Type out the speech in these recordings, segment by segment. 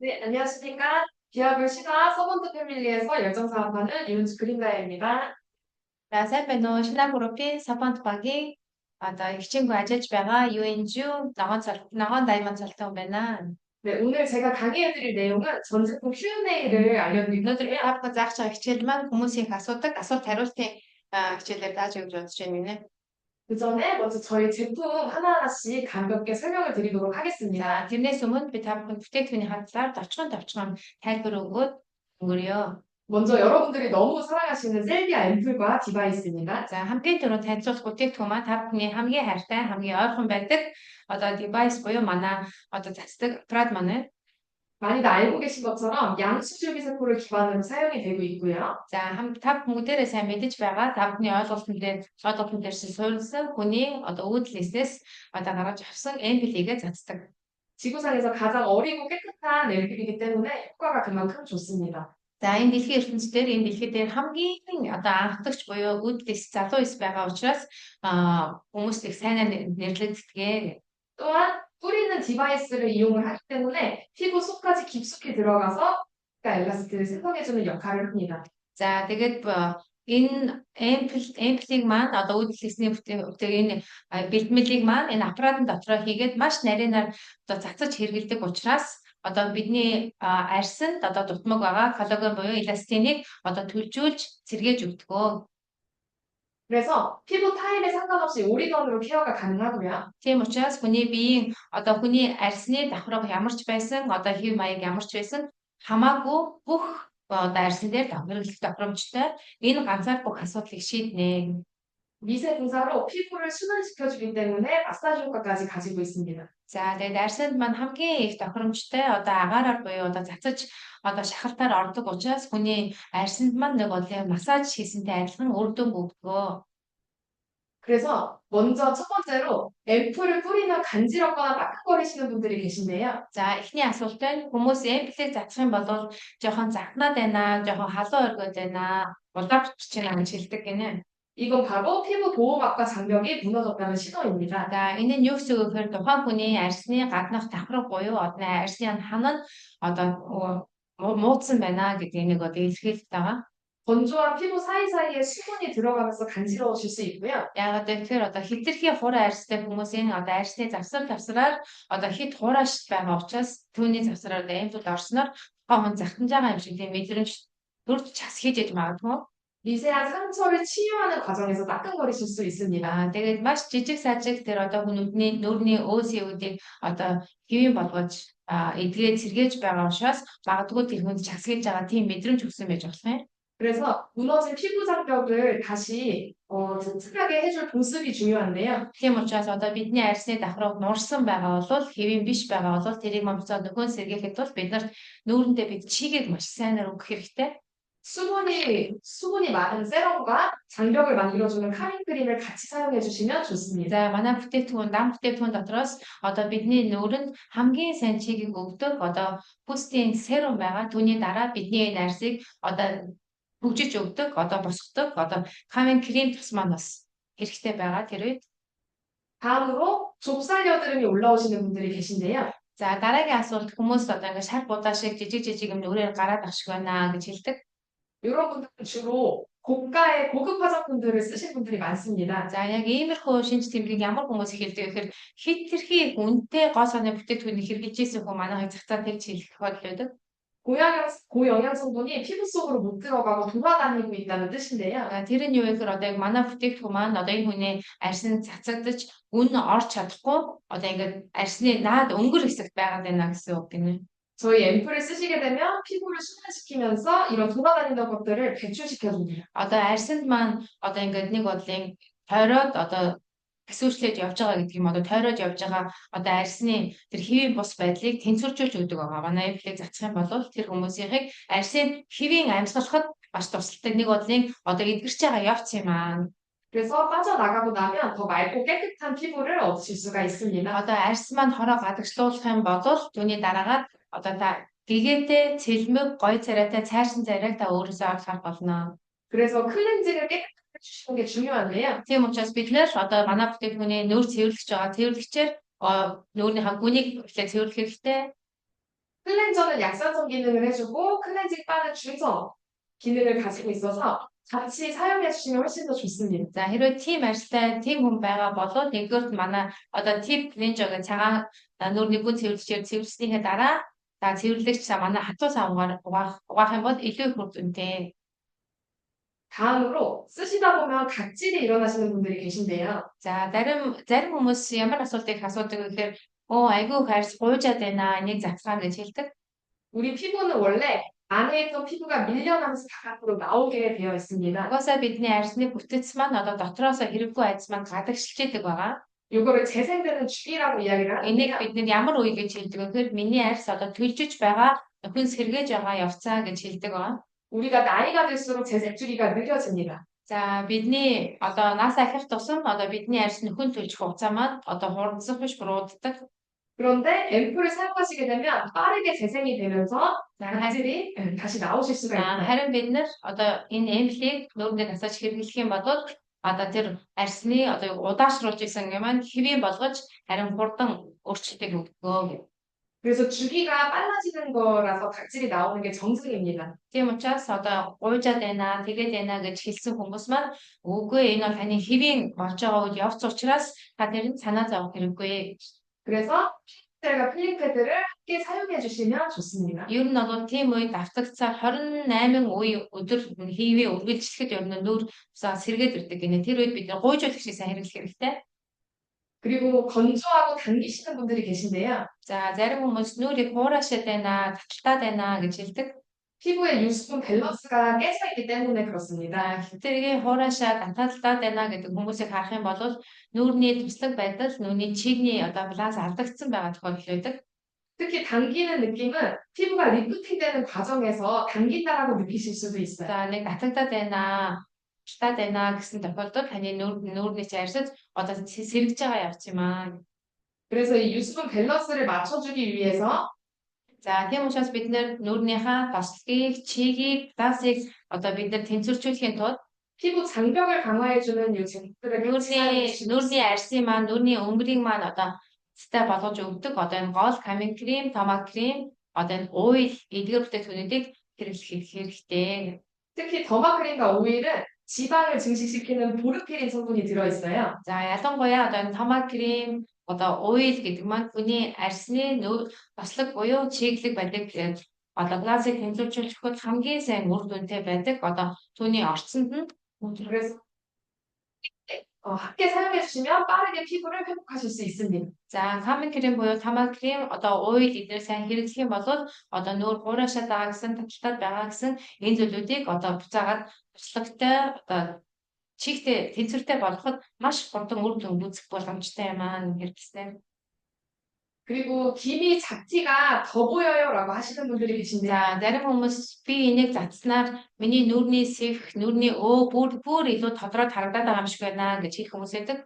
네, 안녕하십니까. 기업을 시가 서번트 패밀리에서 열정사업하는 이윤주 그린다입니다. За сайн байна уу? Шинэ группийн Сапанд багийн одоо хичээнгүй ажиллаж байгаа UNGU ногоон дайман цолтон байна. 네, 오늘 제가 강의해드릴 내용은 전 제품 Q&A를 Өнөөдөр би 알려드리고요. авах заах байгаа хичээл маань хүмүүсийн их асуудаг асуулт хариултын хичээлээр дааж өгч бодож байна. 그 전에 먼저 저희 제품 하나하나씩 가볍게 설명을 드리도록 하겠습니다. За тэрнээс өмнө би та бүхэнд бүтээгдэхүүний талаар товчхон тайлбар өгөөд өнгөрөё. 먼저 여러분들이 너무 사랑하시는 셀비아 앰플과 디바이스입니다. За хамгийн түрүүнд танилцуулах бүтээгдэхүүн маань та бүхний хамгийн хайртай, хамгийн ойрхон байдаг одоо device буюу манай одоо цацдаг аппарат маань. 많이들 알고 계신 것처럼 양수줄기 세포를 기반으로 사용이 되고 있고요. За та бүгдээрээ сайн мэдэж байгаа. Та бүхний ойлголтын дээр суурилсан хүний одоо үүдлээсээс одоо гаргаж авсан эмблигээ цацдаг. 지구상에서 가장 어리고 깨끗한 앰플이기 때문에 효과가 그만큼 좋습니다. За энэ дэлхийн ертөнцийн энэ дэлхий дээр хамгийн одоо анхдагч буюу үүдлээс залуу ис байгаа учраас хүмүүст их сайнаар нэрлэгддэг. 또한 뿌리는 디바이스를 이용을 하기 때문에 피부 속까지 깊숙이 들어가서 엘라스틴을 생성해주는 역할을 합니다. За тэгээд энэ эмплиг маань одоо үүдэлсний энэ бэлтгэлийг маань энэ аппаратын дотроо хийгээд маш нарийнаар одоо цацаж хэрэглэдэг учраас одоо бидний арьсанд одоо дутмаг байгаа коллаген буюу эластиныг одоо төлжүүлж сэргээж өгдөг. 그래서 피부 타입에 상관없이 올인원으로 케어가 가능하고요. Тийм учраас хүний биеийн одоо хүний арьсны давхраг ямар ч байсан одоо хэв маяг ямар ч байсан хамаагүй бүх одоо арьсан дээр давхарлах тохиромжтой энэ ганцаар бүх асуудлыг шийднэ. 미세 분사로 피부를 순환시켜주기 때문에 마사지 효과까지 가지고 있습니다. За тэгээд арьсанд маань хамгийн их тохиромжтой одоо агаараар буюу одоо цацаж одоо шахалтаар ордог учраас хүний арьсанд маань нэг бол массаж хийсэнтэй адилхан үр дүн өгдөг. 그래서 먼저 첫 번째로 앰플을 뿌리면 간지럽거나 따끔거리시는 분들이 계신데요. За эхний асуулт нь хүмүүс эмплийг цацах юм бол жоохон захнаад байна, жоохон халуун оргиод байна, улаавч чинь гэж хэлдэг гинэ. 이건 바로 피부 보호막과 장벽이 무너졌다는 신호입니다. За энэ нь юу гэсэн үг гэхээр тухайн хүний арьсны гаднах давхраг буюу одоо арьсны хан нь одоо муудсан байна гэдэг нэг одоо илэрхийлэлт байгаа. 건조한 피부 사이사이에 수분이 들어가면서 간지러우실 수 있고요. Яагаад гэвэл одоо хитрхи хураа арьстай хүмүүсийн одоо арьсны завсраар одоо хит хурааш байгаа учраас түүний завсраар эмзүүд орсноор тухайн хүн захтанж байгаа юм шиг тийм мэдрэмж төрж час хийж яж магадгүй. 미세한 상처를 치유하는 과정에서 따끔거리실 수 있습니다. Тэгээд маш жижиг сажиг тэр одоо нүдний өөсүүдийг одоо хэвийн болгож эдгээд сэргээж байгаа учраас магадгүй тэр хүнд часгийж байгаа тийм мэдрэмж өгсөн байж болох юм. 그래서 무너진 피부 장벽을 다시 튼튼하게 해줄 보습이 중요한데요. Тийм учраас одоо бидний арьсны давхраг нуурсан байгаа бол хэвийн биш байгаа бол тэрийг момцоод нөхөн сэргээхэд бол бид нарт нүүрэндээ бид чигийг маш сайнаар өгөх хэрэгтэй. 수분이 많은 세럼과 장벽을 만들어주는 카밍 크림을 같이 사용해 주시면 좋습니다. За манай нам бүтээгдэхүүн дотроос одоо бидний нүүрэнд хамгийн сайн чигийг өгдөг одоо пүстийн серум байгаа. Түүний дараа бидний энэ арьсыг одоо хөгжиж өгдөг, одоо босгодог, одоо камин крем тус маань бас хэрэгтэй байгаа тэр үед. 다음으로 좁쌀 여드름이 올라오시는 분들이 계신데요. За дараагийн асуулт хүмүүс одоо ингээд шар будаа шиг жижиг юм нүрээр гараад ах шиг байна гэж хэлдэг. 이런 분들은 주로 고가의 고급 화장품들을 쓰신 분들이 많습니다. За яг иймэрхүү шинж тэмдгийг ямар хүмүүс хэлдэг гэхээр хитрхи үнэтэй гоо саны бүтээгдэхүүнийг хэрэгжилж ийсэн хүн манайхыг цагтаа тэгж хэлэх тохиолдол байдаг. 고영양 성분이 피부 속으로 못 들어가고 돌아다니고 있다는 뜻인데요. Тэр нь юу вэ гэхээр одоо яг манай бүтээгдэхүүн маань одоо энэ хүний арьсанд цацагдаж үн орж чадахгүй одоо ингээд арьсны наад өнгөр хэсэгт байгаад байна гэсэн үг гинэ. 저희 앰플을 쓰시게 되면 피부를 순환시키면서 이런 돌아다니는 것들을 배출시켜줍니다. Одоо арьсанд маань одоо ингээд нэг бодлын тойроод одоо хэсүүчлээд явж байгаа гэдэг юм одоо тойроод явж байгаа одоо арьсны тэр хэвийн бус байдлыг тэнцвэржүүлж өгдөг байгаа. Манай эмплийг зацах юм бол тэр хүмүүсийн арьсыг хэвийн амьсгалахад маш тусалдаг нэг бодлын одоо эдгэрч байгаа явц юм аа. 그래서 빠져나가고 나면 더 맑고 깨끗한 피부를 얻으실 수가 있습니다. Одоо арьс маань хороо гадагшлуулах юм бол түүний дараагаар одоо та гэгээтэй цэлмэг гоё царайтай цайрсан царайг та өөрөөсөө авч харах болно. 그래서 클렌징을 깨끗하게 해주시는 게 중요한데요. Тийм учраас бид нэр одоо манай бүтээгдэхүүний нүүр цэвэрлэгч байгаа. Цэвэрлэгчээр нүүрний гүнийг цэвэрлэх хэрэгтэй. 클렌저는 약산성 기능을 해주고 클렌징 바는 중성 기능을 가지고 있어서 같이 사용해 주시면 훨씬 더 좋습니다. За хэрвээ team ажилтай team хүн байгаа бол нэгдүгээр манай одоо team cleanser гэж цагаан нүрийн гүн цэвэрлэгчээр цэвэрлснийхээ дараа за цэвэрлэгч манай хатуу сав угаах юм бол илүү их үр дүнтэй. 다음으로 쓰시다 보면 각질이 일어나시는 분들이 계신데요. За зарим хүмүүс ямар асуултыг асуудаг вэ гэхээр айгүй хайрс гуйжаад байна. Энийг засгаа гэж хэлдэг. 우리 피부는 원래 안에 있던 피부가 밀려나면서 바깥으로 나오게 되어 있습니다. Угаасаа бидний арьсны бүтэц маань одоо дотроос хэрэггүй айдас маань гадагшилж идэг байгаа. 요거를 재생되는 주기라고 이야기를 Энийг 하는데요. бид нэр ямар үе гэж хэлдэг вэ гэхээр миний арьс одоо төлжиж байгаа, нөхөн сэргээж байгаа явцаа гэж хэлдэг байгаа. 우리가 나이가 들수록 재생 주기가 느려집니다. За бидний одоо нас ахих тусам одоо бидний арьс нөхөн төлжих хугацаа маань одоо хурдсах биш бурууддаг. 그런데 앰플을 사용하시게 되면 빠르게 재생이 되면서 각질이 다시 나오실 수가 있어요. Харин бид нар одоо энэ эмплийг нүүрний насаж хэрэглэх юм бол одоо тэр арьсны одоо удаашруулж исэн юм маань хэвийн болгож харин хурдан өөрчлөлтийг өгдөг. 그래서 주기가 빨라지는 거라서 각질이 나오는 게 정상입니다. Тийм учраас одоо гуйжаад байна, тэгээд байна гэж хэлсэн хүмүүс маань үгүй энэ бол таны хэвийн болж байгаа үйл явц учраас та тэр нь санаа зовох хэрэггүй. 그래서 필링젤과 필링패드를 함께 사용해 주시면 좋습니다. Ер нь бол тийм үед давтагцаар 28 үе өдөр хийвээ үргэлжлэхэд ер нь нүүр сэргээд ирдэг гинэ. Тэр үед бид гуйжуулагчийг сайн хэрэглэх хэрэгтэй. 그리고 건조하고 당기시는 분들이 계신데요. За зарим хүмүүс нүрийг хуурашаад байна, таталтаад байна гэж хэлдэг. 피부의 유수분 밸런스가 깨져 있기 때문에 그렇습니다. тэрийг хуурашаа таталтаад байна гэдэг хүмүүсийг харах юм бол нүүрний төслөг байдал, нүуний чигний одоо баланс алдагдсан байгаа тохиолдол байдаг. 특히 당기는 느낌은 피부가 리프팅되는 과정에서 당긴다라고 느끼실 수도 있어요. За нэг татагдаад байна, таталтаад байна гэсэн тохиолдолд таны нүрний арьсад одоо сэргэж байгаа явц юм аа. 그래서 이 유수분 밸런스를 맞춰주기 위해서 За тийм учраас бид нүрийнхаа тослогийг, чигийг, балансыг одоо бид тэнцвэржүүлэхийн тулд 피부 장벽을 강화해주는 이 제품들을 같이 사용해 주시면 нүрний арьсын маань, нүрний өмрийг маань одоо цэцтэй болгож өгдөг. Одоо энэ гол камин крем, томат крем, одоо энэ 오일 эдгээр бүтээгдэхүүнүүдийг хэрэглэх хэрэгтэй. 특히 더마크림과 오일은 지방을 증식시키는 보르피린 성분이 들어있어요. За ялангуяа одоо энэ томат крем, одоо 오일 гэдэг маань хүний арьсны тослог буюу чиглэг байдаг одоо балансыг тэнцвэржүүлэхэд хамгийн сайн үр дүнтэй байдаг. Одоо түүний орцонд нь 그래서 함께 사용해 주시면 빠르게 피부를 회복하실 수 있습니다. За камин крем буюу томат крем одоо 오일 эдгээр сайн хэрэглэх юм бол одоо нүүр хуурашаад байгаа гэсэн таталтаад байгаа гэсэн энэ зүйлүүдийг одоо буцаагаад туслахтай одоо чихтэй тэнцвэртэй болгоход маш хурдан үр дүн үүсэх боломжтой юм аа хэрэглэснээр. 그리고 기미 잡티가 더 보여요라고 하시는 분들이 계신데요. За зарим хүмүүс би энийг затснаар миний нүрний сэвх, нүрний бүр илүү тодорхой харагдаад байгаа юм шиг байна гэж хэлэх хүмүүс байдаг.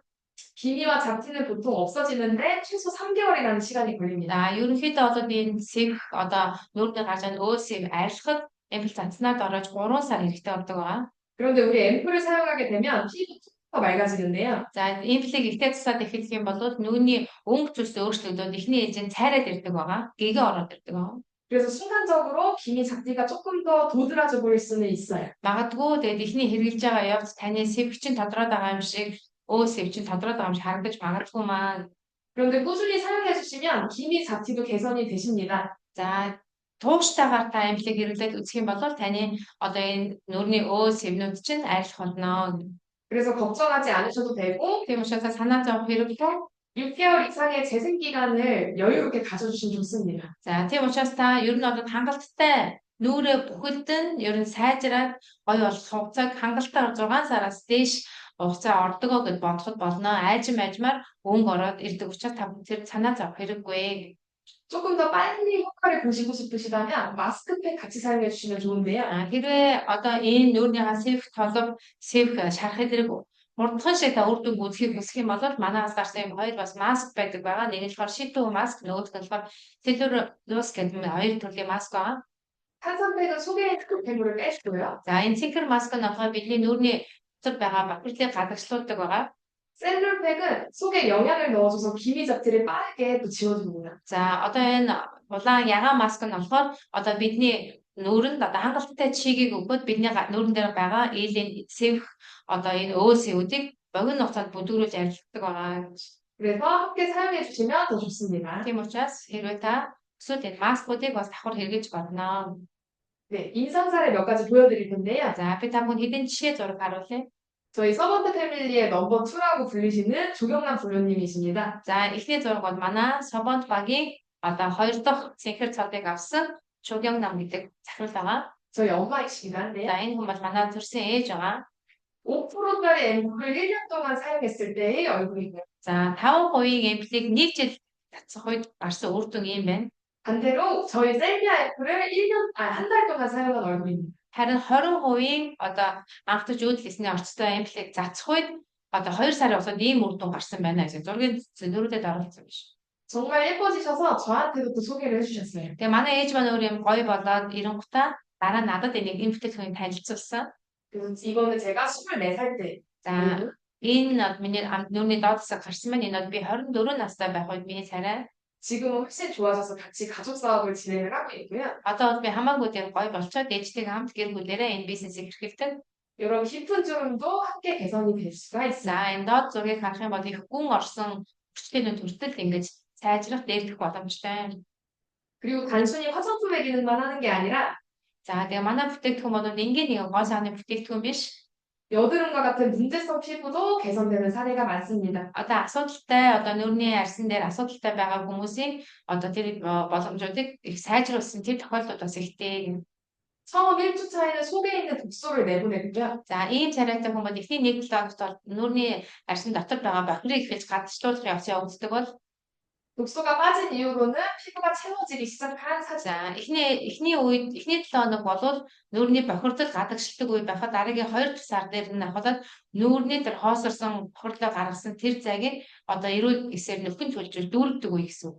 기미와 잡티는 보통 없어지는데 최소 3개월이라는 시간이 걸립니다. За ерөнхийдөө бол энэ сэвх одоо нүрний гарч байгаа өөсийг арилгахад эмпл затснаад орож 3 сар хэрэгтэй болдог байгаа. 그런데 우리 앰플을 사용하게 되면 피부 더 맑아지는데요. За эмплийг ихтэй тусаад эхлэх юм бол нүуний өнгө зүйлс өөрчлөгдөд эхний ээлжинд цайраад ирдэг байгаа. гэгээ ороод ирдэг байгаа. 그래서 순간적으로 기미 잡티가 조금 더 도드라져 보일 수는 있어요. Магадгүй тэгээд эхний хэрэгжилж байгаа явц таны сэвх чинь тодроод байгаа юм шиг өөсөв чинь тодроод байгаа юм шиг харагдаж магадгүй маань. 그런데 꾸준히 사용해 주시면 기미 잡티도 개선이 되십니다. За тууштайгаар та эмплийг хэрэглээд үзэх юм бол таны одоо энэ нүрний сэвнүүд чинь арилах болно. 그래서 걱정하지 않으셔도 되고 Тийм учраас санаа зовох хэрэггүй. 6개월 이상의 재생 기간을 여유롭게 가져주시면 좋습니다. За тийм учраас та ер нь одоо хангалттай нүрээ бүхэлдэн ер нь сайжраад гоё болох хугацааг хангалттай 6 сараас дээш хугацаа ордогоо гэж бодоход болно. Айжмаар өнгө ороод ирдэг учраас та тэр санаа зовох хэрэггүй. 조금 더 빨리 효과를 보시고 싶으시다면 마스크팩 같이 사용해 주시면 좋은데요. хэрвээ одоо энэ нүрийнхаа сэвх толгой сэвх шарах эдрэг хурдхан шиг та үр дүн үзэхийг хүсэх юм бол манаас гарсан юм хоёр бас маск байдаг байгаа. Нэг нь болохоор шитүү маск, нөгөөх нь болохоор селлюлоз гэдэг хоёр төрлийн маск байгаа. 탄산팩은 속에 흑백물을 빼주고요. За энэ цинкер маск нь болохоор бидний нүрний дотор байгаа бактерийг гадагшлуулдаг байгаа. 셀룰팩은 속에 영양을 넣어줘서 기미 잡티를 빠르게 또 지워줍니다. За одоо энэ улаан ягаан маск нь болохоор одоо бидний нүүрэнд одоо хангалттай чигийг өгөхөд бидний нүүрэн дээр байгаа ээлийн сэвх одоо энэ өөл сэвүүдийг богино хугацаанд бүдүүрүүлж арилгадаг байгаа гэж. 그래서 함께 사용해 주시면 더 좋습니다. Тийм учраас хэрвээ та эсвэл энэ маскуудыг бас давхар хэрэглэж болно. 네, 인상 사례 몇 가지 보여드릴 텐데요. За би та бүхэнд хэдэн жишээ зураг харуулъя. 저희 서번트 패밀리의 넘버 2라고 불리시는 조경남 부모님이십니다. За эхний зураг бол манай Собонт багийн одоо 2 дахь цэнхэр цодыг авсан Чугянгнам гэдэг захирал байгаа. 저희 엄마이시기도 한데요. За энэ хүн бол манай төрсөн ээж байгаа. 5%짜리 앰플을 1년 동안 사용했을 때의 얼굴이고요. За 5% эмплийг 1 жил татсах үед гарсан үр дүн юм байна. 반대로 저희 셀비아 앰플을 한 달 동안 사용한 얼굴입니다. Харин 20% одоо анхдаж үүдэлсний орцтой эмплийг зарцах үед одоо 2 сарын усад ийм үр дүн гарсан байна гэж зургийн зөрүүдэд оруулсан биш. 정말 예뻐지셔서 저한테도 또 소개를 해주셨어요. Тэгээ манай ээж маань өөр юм гоё болоод ирэнгуутаа дараа нь надад энийг эмплэхийг танилцуулсан. 그래서 이거는 제가 24살 때. За энэ миний нүрийн доотлосоо гарсан байна. Энэ бол би 24 настай байх үед миний царай. 지금은 훨씬 좋아져서 같이 가족 사업을 진행을 하고 있고요. Одоо би хамаагүй дээр гоё болчоод ээжтэйгээ хамт гэр бүлээрээ энэ бизнесийг эрхэлдэг. 이런 깊은 주름도 함께 개선이 될 수가 있어요. За энэ доод зургийг харах юм бол их гүн орсон хүчтэй төртөл ингэж сайжрах дээрдэх боломжтой. 그리고 단순히 화장품의 기능만 하는 게 아니라 За тэгээ манай бүтээгдэхүүн бол энгийн нэг гоо сааны бүтээгдэхүүн биш. 여드름과 같은 문제성 피부도 개선되는 사례가 많습니다. Одоо асуудалтай одоо нүрийн арьсан дээр асуудалтай байгаа хүмүүсийн одоо тэр боломжуудыг их сайжруулсан тэр тохиолдлууд бас ихтэй. 처음 1주차에는 속에 있는 독소를 내보내고요. За ийм царайтай хүмүүс эхний 1 7 хоногт нүрийн арьсан дотор байгаа бохирыг ихэж гадагшлуулах явцаа үздэг бол 독소가 빠진 이후로는 피부가 채워지기 시작한 사진. за эхний үед эхний 7 хоног болвол нүрийн бохирдол гадагшилдаг үе байхад дараагийн 2 сар дээр нь ахвалаад нүрийн тэр хоосорсон бохирлоо гаргасан тэр зайгийг одоо эрүүл эсээр нөхөн чөлжүүл дүүргдэг үе гэсэн үг.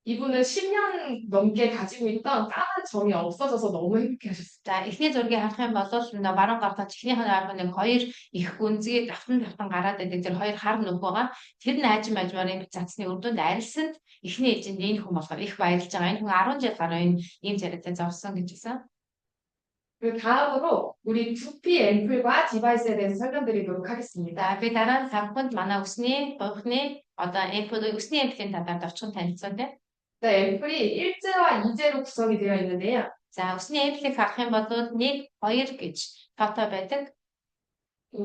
이분은 10년 넘게 가지고 있던 까만 점이 없어져서 너무 행복해하셨어요. За эхний зургийг харах юм бол баруун гартаа чихнийхэн арга нэг хоёр их гүнзгий давтан гараад байдаг тэр хоёр хар нүх байгаа. Тэр нь ажим ажмаар цацны үр дүнд арилсанд эхний ээлжинд энэ хүн болохоор их баярлж байгаа. Энэ хүн 10 жил гаруй энэ ийм царайтай зовсон гэж хэлсэн. 그 다음으로 우리 두피 앰플과 디바이스에 대해서 설명드리도록 하겠습니다. За би дараа нь тавханд манай өсний буйхны одоо өсний эмплийн талаар товчхон танилцуулъя. 네, 앰플이 일제와 이제로 구성이 되어 있는데요. За өсний эмплийг харах юм бол 1, 2 гэж тоотой байдаг.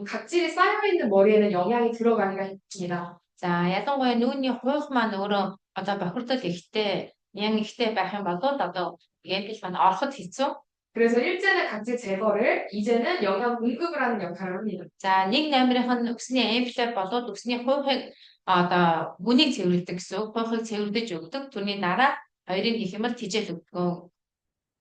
각질이 쌓여있는 머리에는 영양이 들어가기가 힘듭니다. За ялангуяа нүүрний хуйх маань өөрөө одоо бохирдол ихтэй байх юм бол одоо эмпл маань ороход хэцүү. 그래서 일제는 각질 제거를, 이제는 영양 공급을 하는 역할을 합니다. За 1 номерын өсний эмплээ болоод өсний хуйхыг одоо бүнийг цэвэрлэдэг гэсэн үг. Хуйхыг цэвэрлэж өгдөг. Түүний дараа хоёрыг хийх юм бол тижэл өгдөг.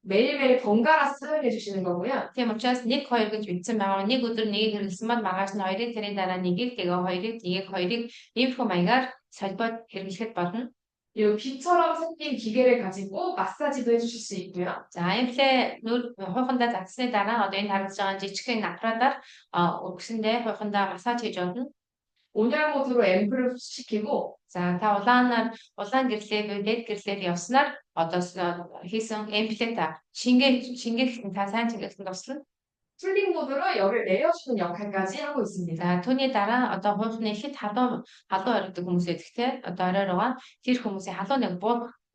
매일매일 번갈아서 사용해 주시는 거고요. Тийм учраас 1, 2 гэж бичсэн байгаа. Нэг өдөр нэгийг хэрэглэсэн бол маргааш нь хоёрыг тэрийн дараа нэгийг тэгээ хоёрыг нэгийг хоёрыг иймэрхүү маягаар солбоод хэрэглэхэд болно. 이 비처럼 생긴 기계를 가지고 마사지도 해주실 수 있고요. За эмплээ хуйхандаа татсны дараа одоо энэ харагдаж байгаа жижигхэн аппаратаар өгсөндөө хуйхандаа массаж хийж болно. 온열 모드로 앰플을 흡수시키고 За та улаан гэрлээ LED гэрлээр явснаар одоо хийсэн эмплээ та шингээх та сайн шингээх туслана. 쿨링 모드로 열을 내려주는 역할까지 하고 있습니다. За түүний дараа одоо хуйхны хэд халуун ордог хүмүүс эдгтэй одоо оройроо тэр хүмүүсийн халуун нэг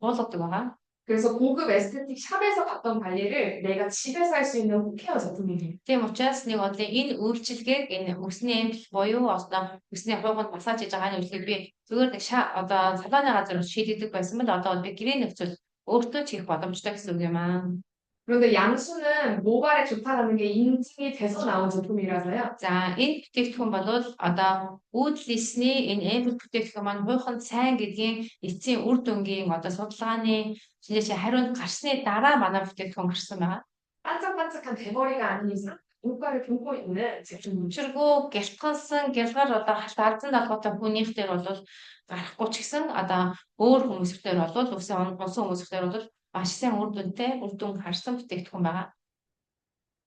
буулгадаг байгаа. 그래서 고급 에스테틱 샵에서 받던 관리를 내가 집에서 할 수 있는 홈케어 제품이에요. Тийм учраас нэг бодлоо энэ үйлчилгээг энэ өсний эмпл буюу одоо өсний хуйганд массаж хийж байгаа үйлчлэгийг би зүгээр нэг одоо салооны газар шийдэгдэг байсан бол одоо би гэрээ нөхцөл өөртөө хийх боломжтой гэсэн үг юм аа. 그런데 양수는 모발에 좋다라는 게 인증이 돼서 나온 제품이라서요. За энэ бүтээгдэхүүн бол одоо үүдэлсний энэ эмпл бүтээгдэхүүн маань хуйханд сайн гэдгийн эцсийн үр дүнгийн одоо судалгааны хариунд гарсны дараа манай бүтээгдэхүүн гарсан байна. 반짝반짝한 대머리가 아닌 이상 눈가를 보고 있는 제품입니다. Учиргүй гялтгансан гялгаар одоо халт арзан далгуутай хүнийх дээр бол гарахгүй ч гэсэн одоо өөр хүмүүсээр бол үсэн хүмүүсээр бол маш сайн үр дүн харсан бүтээгдэхүүн байгаа.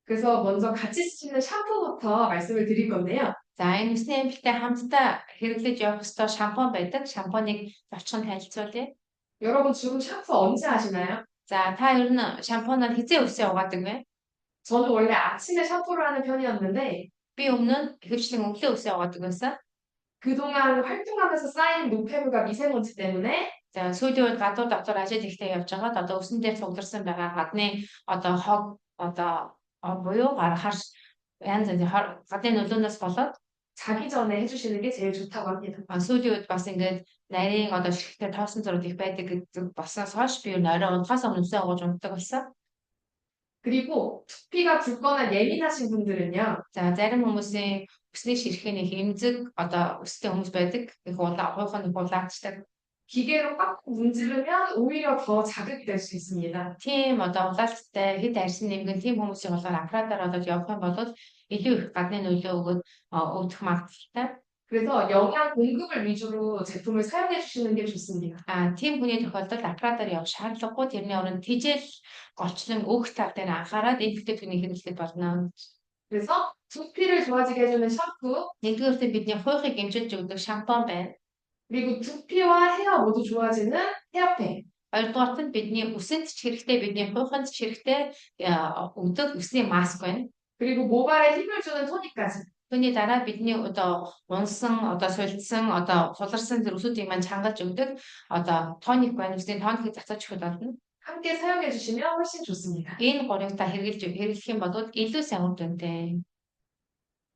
그래서 먼저 같이 쓰시는 샴푸부터 말씀을 드릴 건데요. За энэ үсний амжилттай хамтдаа хэрэглэж явах ёстой шампунь байдаг. Шампуныг зочин танилцуулъя. 여러분 주로 샴푸 언제 하시나요? За та ер нь шампунаар хизээ үсээ угаадаг вэ? 저는 원래 아침에 샴푸를 하는 편이었는데 Би өмнө нь ихэвчлэн өглөө үсээ угаадаг байсан. 그동안 활동하면서 쌓인 노폐물과 미세먼지 때문에 За сүүлийн үед гадуур дотор ажил ихтэй явж байгаад одоо өсөн дээр цугларсан байгаа гадны одоо хог одоо буюу хар янз янзын гадны нөлөөнөөс болоод 자기 전에 해주시는 게 제일 좋다고 합니다. сүүлийн үед бас ингээд нарийн одоо ширхтээ тоосон зураг их байдаг гэдэг болсноос хойш би ер нь орой унахаас өмнө үсээ угааж унтдаг болсон. 그리고 두피가 붉거나 예민하신 분들은요. За зарим хүмүүсийн өсний ширхээний хэмзэг одоо өстэй хүмүүс байдаг. Их хуйхан улаачдаг. 기계로 꽉 문지르면 오히려 더 자극이 될 수 있습니다. Тийм одоо улаалттай хэд арьсан нэмгэн тийм хүмүүсийн болохоор аппаратаар одоо явах юм бол илүү их гадны нөлөө өгөөд өвдөх магадлалтай. 그래서 영양 공급을 위주로 제품을 사용해 주시는 게 좋습니다. Тийм хүний тохиолдолд аппаратаар явах шаардлагагүй тэрний оронд тижэл голчлон өгөх тал дээр анхаарал энэ бүтээгдэхүүнийг хэрэглэх болно. 그래서 두피를 좋아지게 해주는 샴푸, нэгдүгээрт бидний хуйхыг эмчилж өгдөг шампунь байна. 그리고 두피와 헤어 모두 좋아지는 헤어팩. Хоёрдугаарт нь бидний үсэнд ч хэрэгтэй, бидний хуйханд ч хэрэгтэй өгдөг үсний маск байна. 그리고 모발에 힘을 주는 토닉까지. Түүний дараа бидний одоо унсан, одоо сулдсан, одоо суларсан тэр үсүүдийг маань чангалж өгдөг одоо тоник байна. Үсний тоникийг цацаж өгөх болно. 함께 사용해 주시면 훨씬 좋습니다. Энэ гурыг та хэрэглэх юм бол илүү сайн үр дүнтэй.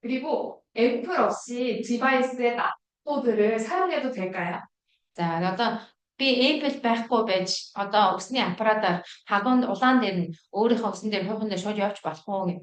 그리고 앰플 없이 디바이스의 납도들을 사용해도 될까요? За одоо би Apple байхгүй байж одоо үсний аппаратаар хагуун улаан дээр нь өөрийнхөө үсэн дээр хуйхан дээр шууд явж болох уу гэх.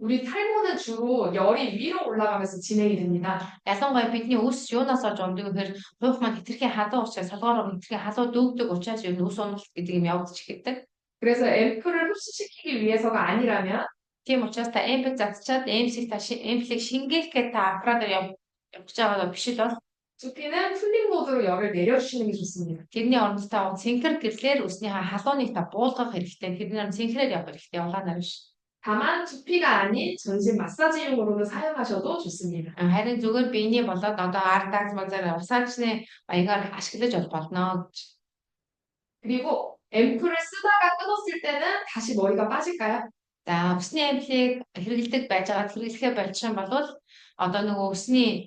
우리 탈모는 주로 열이 위로 올라가면서 진행이 됩니다. Ялангуяа бидний үс юунаас олж ундаг гэхээр хуйх маань хитрхи халуун учраас солгоор хитрхи халуун дүүгдэг учраас юу үс уналт гэдэг юм явагдаж эхэлдэг. 그래서 앰플을 흡수시키기 위해서가 아니라면 Тийм учраас та Apple затчаад Apple-ийг шингээх гээд та аппаратаар явж байгаа биш л бол 두피는 쿨링 모드로 열을 내려주시는 게 좋습니다. тэрний оронд та цэнхэр гэрлэр үснийхээ халууныг та буулгах хэрэгтэй. тэрний оронд цэнхрээр явах хэрэгтэй. Улаанаар биш. 다만 두피가 아닌 전신 마사지용으로도 사용하셔도 좋습니다. харин зүгээр биений болоод одоо ардаас манзаар массажны маягаар ашиглаж болно гэж. 그리고 앰플을 쓰다가 끊었을 때는 다시 머리가 빠질까요? За үсний амплыг хэрэглэдэг байж байгаа хэрэглэхээ болчихсон бол одоо нөгөө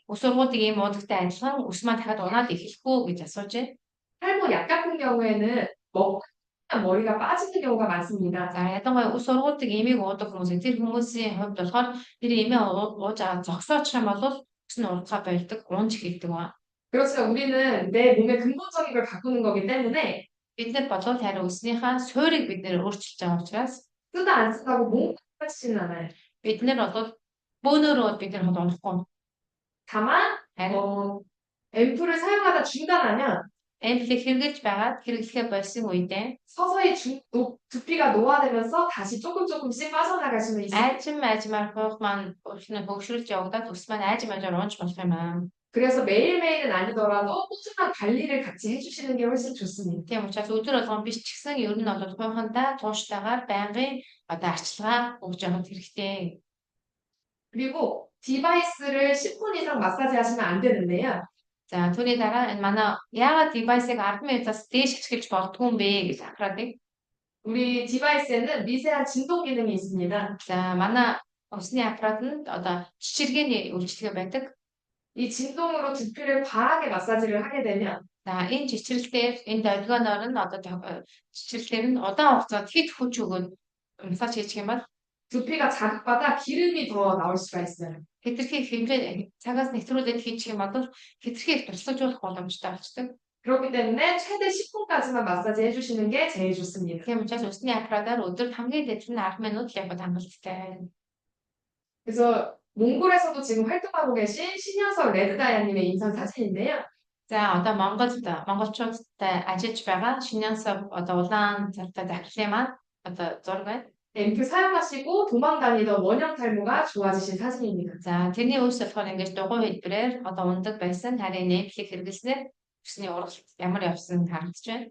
үс ургуудыг ийм уудагтай адилхан үс маань дахиад унаад эхлэх үү гэж асууж байна. 탈모 약같은 경우에는 먹고 머리가 빠지는 경우가 많습니다. За ялангуяа үс ургуудыг имийг уудаг хүмүүс тэр хүмүүсийн хувьд болохоор тэр имээ ууж байгаа зогсоочих юм бол үс нь ургахаа болдог, унж эхэлдэг ба. 그렇지만 우리는 내 몸의 근본적인 걸 바꾸는 거기 때문에 бид нар болов харин үснийхаа суурийг бид нэр өөрчилж байгаа учраас 쓰다 안 쓰다고 몸 빠지지는 않아요. бид нар бол бөөнөрөө бид нар унахгүй. 다만 앰플을 사용하다 중단하면 앰플ийг хэрэглэж байгаад хэрэглэхээ болсон үедээ 서서히 두피가 노화되면서 다시 조금씩 빠져나갈 수는 있어요. айжмаар хуйх маань хөгшрүүлж явагдаад ус маань айжмаар унж болох юм аа. 그래서 매일매일은 아니더라도 꾸준한 관리를 같이 해주시는 게 훨씬 좋습니다. Тийм учраас өдөр болгон биш ч гэсэн ер нь бол хуйхандаа тууштайгаар байнгын одоо арчилгаа өгж явах хэрэгтэй. 그리고 디바이스를 10분 이상 마사지 하시면 안 되는데요. За түүний дараа энэ манай яагаад девайсыг 10 минутаас дээш хичгэлж болдгүй юм бэ гэж аппаратыг. 우리 디바이스에는 미세한 진동 기능이 있습니다. За манай усны аппаратанд одоо чичиргээний үйлчлэгээ байдаг. 이 진동으로 두피를 과하게 마사지를 하게 되면 За энэ чичрэлтээр энэ долгионоор нь одоо чичрэлтээр нь удаан хугацаанд хэд хүч өгөөд массаж хийчих юм бол 두피가 자극받아 기름이 더 나올 수가 있어요. хэтэрхий хэмжээ цагаас нэвтрүүлээд хийчих юм бол хэтэрхий их туслажуулах боломжтой болчдөг. 그렇기 때문에 최대 10분까지만 마사지 해주시는 게 제일 좋습니다. Тийм учраас усны аппаратаар өдөрт хамгийн дээд нь 10 минут л явах хангалттай. 그래서 몽골에서도 지금 활동하고 계신 신현석 레드다이아님의 인천 사진인데요. За одоо монголчуудтай ажиллаж байгаа Шинянсав одоо улаан цартай дахлын маань одоо зураг байна. 앰플 사용하시고 도망 다니던 원형 탈모가 좋아지신 사진입니다. За тэрний үс болохоор ингэж дугуй хэлбэрээр одоо ундаг байсан харин нэмплийг хэрэглэснээр усны ургалт ямар явсан харагдаж байна.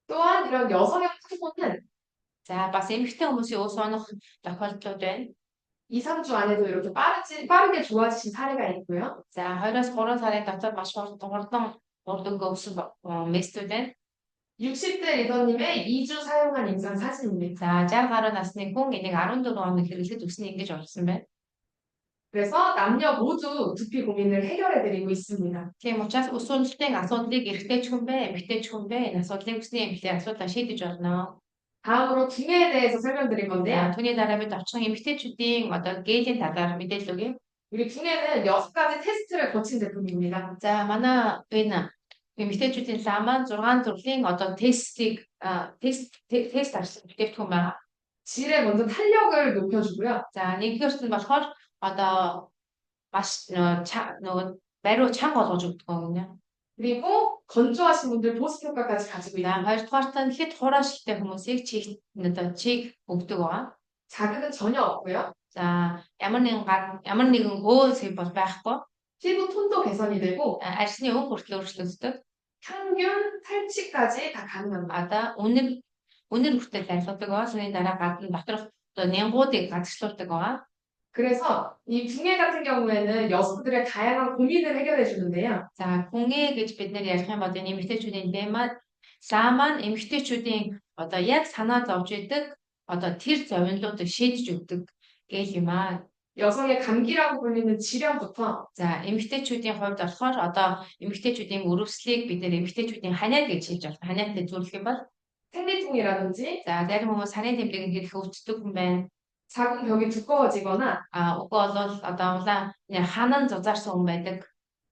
또한 이런 여성형 탈모는 За бас эмэгтэй хүмүүсийн ус унах тохиолдлууд байна. 2, 3주 안에도 이렇게 빠르게 좋아지신 사례가 있고요. За 2-3 сарын дотор маш хурдан урдангөө өссөн мессүүд байна. 60대 리더님의 2주 사용한 인증 사진입니다. За 60 гаруй насны хүн энийг 14 хоног хэрэглэж өснө ингэж олсон байна. 그래서 남녀 모두 두피 고민을 해결해 드리고 있습니다. Тийм учраас өс үнэлтийн асуудлыг эрэгтэйч хүн бэ, эмэгтэйч хүн бэ энэ асуудлыг өсний эмнэлгийн асуудлаа шийдэж болно. 다음으로 두뇌에 대해서 설명드릴 За 건데요. түүний дараа бид очихын эмэгтэйчүүдийн одоо гээлийн талаар мэдээлэл өгье. 우리 두뇌는 6가지 테스트를 거친 제품입니다. За манай энэ эмэгтэйчүүдийн лам маань 6 төрлийн одоо тест авсан бүтээгдэхүүн байна. 질에 먼저 탄력을 높여주고요. За нэгдүгээрт нь болохоор одоо маш нөгөө бариу чанга болгож өгдөг юм нэ. 그리고 건조하신 분들 보습 효과까지 가지고 За 있습니다. хоёрдугаарт нь хэд хураашилтай хүмүүсийг чиг өгдөг байгаа. 자극은 전혀 없고요. За ямар нэгэн өөсөй бол байхгүй. 피부 톤도 개선이 되고 Арсны өн хүртэл өөрчлөгддөг. 평균 탈취까지 다 가능합니다. Одоо үнэр хүртэл арилгадаг байгаа. Түүний дараа гадна доторх одоо нянгуудыг гадагшлуулдаг байгаа. 그래서 이 붕괴 같은 경우에는 여성들의 다양한 고민을 해결해 주는데요. За хүнгээ гэж бид нэр ярих юм бол энэ эмэгтэйчүүдийн бэмад лам маань эмэгтэйчүүдийн одоо яг санаа зовж идэг одоо тэр зовлонлуудыг шийдэж өгдөг гэх юм аа. 여성의 감기라고 불리는 질염부터 За эмэгтэйчүүдийн хувьд болохоор одоо эмэгтэйчүүдийн өрөвслийг бид нэр эмэгтэйчүүдийн ханиад гэж хэлж байна. Ханиадтай зүйлх юм бол 생리통이라든지 за зарим хүмүүс санийн тэмдгийг хэрэг өвддөг хүн байна. 자궁 벽이 두꺼워지거나 Уг бол одоо улаан ханан зузаарсан хүн байдаг.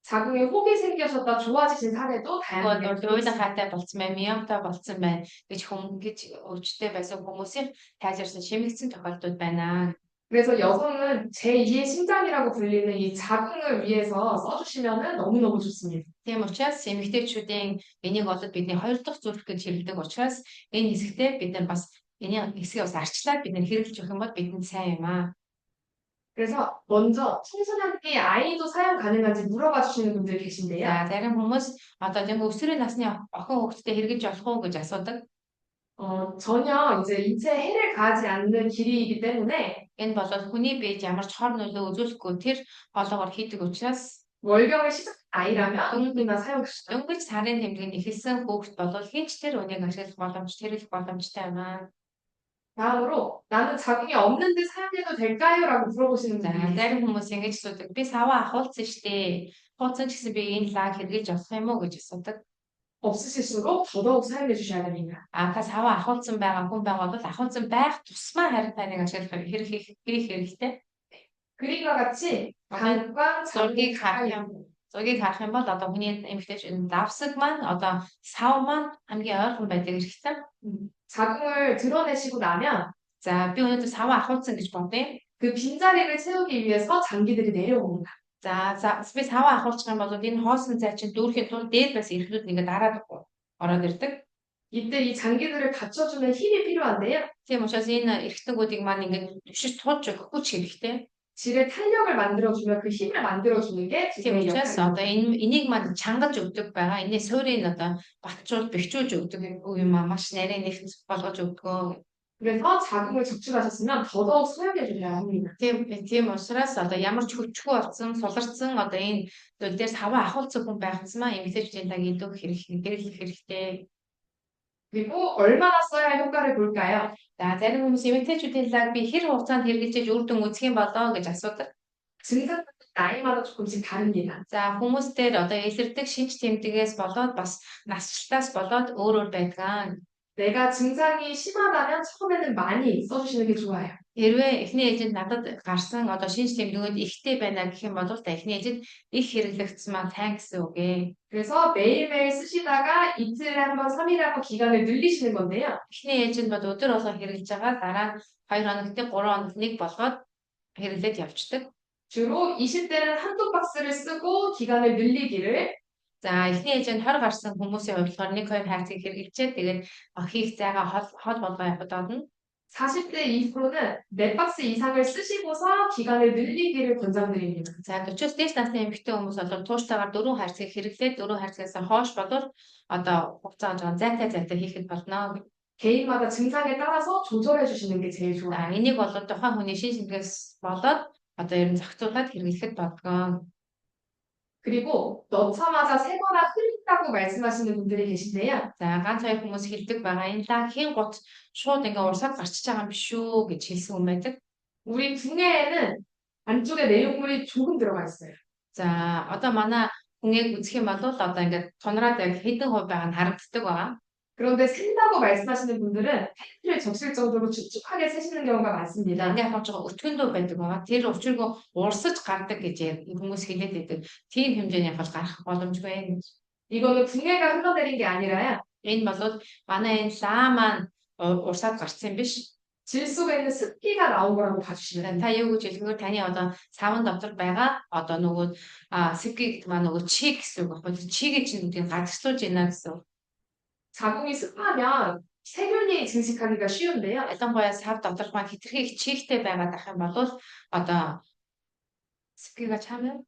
자궁에 혹이 생겨졌다 좋아지신 사례도 다양하게 Уйлан хаатай болцсон байна, миомтой болцсон байна гэж өвчтэй байсан хүмүүсийн тайлбарсан шимэгдсэн тохиолдол байна. 그래서 여성은 제2의 심장이라고 불리는 이 자궁을 위해서 써주시면 너무너무 좋습니다. Тийм учраас эмэгтэйчүүдийн энийг болоод бидний хоёр дахь зүрх гэж хэрэглэдэг учраас энэ хэсэгтээ бид нар бас энэ хэсгийг бас арчлаад бид нар хэрэглэж өгөх юм бол бидэнд сайн юм аа. 그래서 먼저 청소년기 아이도 사용 가능한지 물어봐 주시는 분들 계신데요. За зарим хүмүүс одоо тийм өсвөрийн насны охин хүүхэдтэй хэрэглэж болох уу гэж асуудаг. 전혀 이제 인체에 해를 가하지 않는 길이이기 때문에 Энэ бол хүний биед ямар ч хор нөлөө үзүүлэхгүй тэр хоолоогоор хийдэг учраас 월경을 시작한 아이라면 누구나 사용하시죠. дөнгөж сарын тэмдэгт эхэлсэн хүүхэд бол хинч тэр үнийг хэрэглэх боломжтой юм аа. 다음으로 나는 자궁이 없는데 사용해도 될까요? 라고 물어보시는 За 분들이 зарим хүмүүс ингэж асуудаг. Би саваа ахуулсан штэ. Хууцсан ч гэсэн би энэ лаг хэрэглэж болох юм уу гэж асуудаг. 없으실수록 더더욱 사용해 주셔야 됩니다. Та саваа ахуулсан байгаа хүн байгаа бол ахуулсан байх тусмаа харин таныг ашиглах хийх хэрэгтэй. 그림과 같이 방광 зургийг харах юм бол одоо хүний эмэгтэйч давсаг маань одоо сав маань хамгийн ойрхон байдаг хэрэгтэй. 자궁을 드러내시고 나면 За би өнөөдөр саваа ахуулсан гэж бодъё. 그 빈자리를 채우기 위해서 장기들이 내려옵니다. За би саваа ахуулчих юм бол энэ хоосон цай чинь дүүрхийн тулд дээр бас эрхлүүд ингээд дараад ороод ирдэг. 이때 이 장기들을 받쳐주는 힘이 필요한데요. Тийм учраас энэ эрхтэгүүдийг маань ингээд түшиж туулж өгөх хүч хэрэгтэй. 질의 탄력을 만들어주면 그 힘을 만들어주는 게 Тийм 지금의 учраас 역할입니다. одоо энийг маань чангаж өгдөг байгаа. Энэний суурийг одоо батжуулж бэхжүүлж өгдөг юм аа. Маш нарийн нэгт болгож өгдгөө. 그래서 자궁을 적출하셨으면 더더욱 소용해 주셔야 합니다. Тийм учраас одоо ямар ч хүчгүй болсон, суларсан одоо энэ зүйл дээр саваа ахуулцсан хүн байхцмаа эмэгтэйчүүдийн даг илүү хэрэглэх хэрэгтэй. 그리고 얼마나 써야 효과를 볼까요? За зарим хүмүүс эмэгтэйчүүдийн лаг би хэр хугацаанд хэрэглэж үр дүн үзэх юм болоо гэж асуудаг. 증상은 나이마다 조금씩 다릅니다. За хүмүүс дээр одоо илэрдэг шинж тэмдгээс болоод бас насжилтаас болоод өөр байдаг. 내가 증상이 심하다면 처음에는 많이 써주시는 게 좋아요. Хэрвээ эхний ээжэнд надад гарсан одоо шинж тэмдгүүд ихтэй байна гэх юм бол эхний ээжэд их хэрэглэгдсэн маань сайн гэсэн үг ээ. 그래서 매일매일 쓰시다가 이틀에 한 번, 3일에 한 번 기간을 늘리시는 건데요. Эхний ээжэнд бол өдөр болго хэрэглэж байгаа дараа 2 хоногт 3 хоногт нэг болгоод хэрэглээд явцдаг. 주로 20대는 한두 박스를 쓰고 기간을 늘리기를 За эхний ээжэнд 20 гарсан хүмүүсийн хувьд 1-2 хайрцаг хэрэглэжээ тэгээд хийх зайгаа хол болгоо явахад болно. 40대 20%는 4박스 이상을 쓰시고서 기간을 늘리기를 권장드립니다. За 40-с дээш насны эмэгтэй хүмүүс бол тууштайгаар 4 хайрцаг хэрэглээд 4 хайрцагаас хойш болвол одоо хугацаа зайтай хийхэд болно. 개인마다 증상에 따라서 조절해 주시는 게 제일 좋아요. Энийг бол тухайн хүний шин шингээс болоод одоо ер нь зохицуулаад хэрэглэхэд болгоо. 그리고 넣자마자 새거나 흐린다고 말씀하시는 분들이 계신데요. За ганц хоёр хүмүүс хэлдэг байгаа. Энэ лаг хийн гут шууд ингээ урсаад гарчиж байгаа юм биш үү гэж хэлсэн хүн байдаг. 우리 붕해에는 안쪽에 내용물이 조금 들어가 있어요. За одоо манай хүнийг үзэх юм бол одоо ингээд тунраад яг хэдэн хувь байгаа нь харагддаг байгаа. 그런데 샌다고 말씀하시는 분들은 팬티를 적실 정도로 축축하게 세시는 경우가 많습니다. Ингээ хож байгаа өтгөндөө байдаг байгаа. Тэр учиргүй урсаж гардаг гэж хүмүүс хэлээд байдаг. Тийм хэмжээний бол гарах боломжгүй. 이거는 붕해가 흘러내린 게 아니라요. Энэ бол манай энэ лаа маань урсаад гарсан юм биш. 질 속에 있는 습기가 나온 거라고 봐주시면 Та юу гэж хэлэхээр таны одоо савн дотор байгаа одоо нөгөө сэвгийг маань нөгөө чи гэсэн үг баггүй. Чигээ чинь үгийг гадагшлуулж ийна гэсэн. 자궁이 습하면 세균이 증식하기가 쉬운데요. Ялангуяа сав доторх маань хэтэрхий чихтэй байгаад ах юм бол одоо сэв기가 차면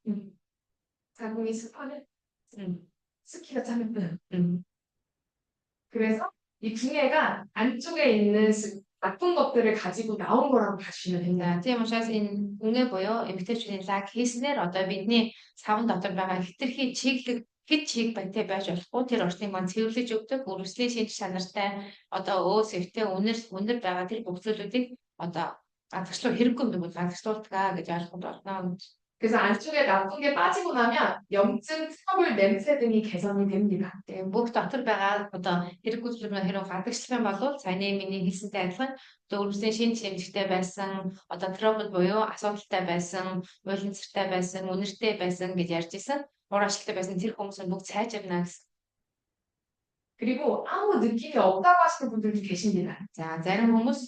자궁이 습하면 음. 습기가 차면 음. 그래서 이 붕해가 안쪽에 있는 나쁜 것들을 가지고 나온 거라고 봐주시면 됩니다. За тийм учраас энэ үнэ буюу эмгтээчүүдийн лаг хийснээр одоо бидний савн дотор байгаа хэтэрхий чиглэг хэд чиг бантай байж болохгүй тэр орчныг маань цэвэрлэж өгдөг үргэлжлэн шинж чанартай одоо өөс эвтэй үнэр байгаа тэр бүх зүйлүүдийг одоо гадагшлуу хэрэггүй юм бол гадагшлуулдаг гэж ойлгох болно. 그래서 안쪽에 나쁜 게 빠지고 나면 염증, 트러블, 냄새 등이 개선이 됩니다. Тэгээ бүх дотор байгаа одоо хэрэггүй зүйлүүд хэрэг гадагшлах юм бол саяны миний хэлсэнтэй адилхан өөрөөсөө шинж тэмдэгтэй байсан одоо trouble буюу асуудалтай байсан, уйланцартай байсан, үнэртэй байсан гэж ярьж исэн. Уур ашигтай байсан тэр хүмүүс бүгд сайжирна гэсэн. 그리고 아무 느낌이 없다고 하시는 분들도 계십니다. За зарим хүмүүс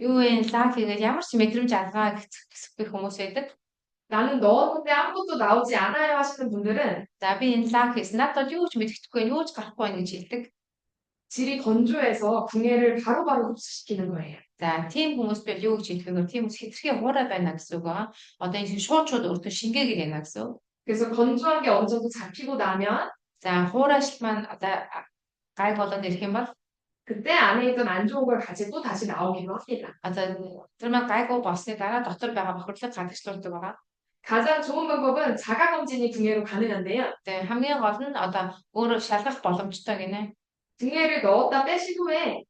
юу вэ лаг хийгээд ямар ч мэдрэмж алгаа гэх хүмүүс байдаг. 나는 넣었는데 아무것도 나오지 않아요 하시는 분들은 За би энэ лаг хийсэн надад юу ч мэддэхгүй юу ч гарахгүй байна гэж хэлдэг. 질이 건조해서 붕해를 바로바로 흡수시키는 거예요. За тийм хүмүүс бол юу гэж хэлэхээр тийм хүмүүс хэтэрхий хуурай байна гэсэн үг байгаа. Одоо энэ шууд өөртөө шингээгээд байна гэсэн үг. 그래서 건조한 게 어느 정도 잡히고 나면 За хуурайшил маань одоо гай болоод ирэх юм бол 그때 안에 있던 안 좋은 걸 가지고 다시 나오기도 합니다. одоо тэр маань гайгүй болсны дараа дотор байгаа бохирлыг гадагшлуулдаг байгаа. 가장 좋은 방법은 자가 검진이 붕해로 가능한데요. Тэгээ хамгийн гол нь одоо өөрөө шалгах боломжтой гинэ. 붕해를 넣었다 빼신 후에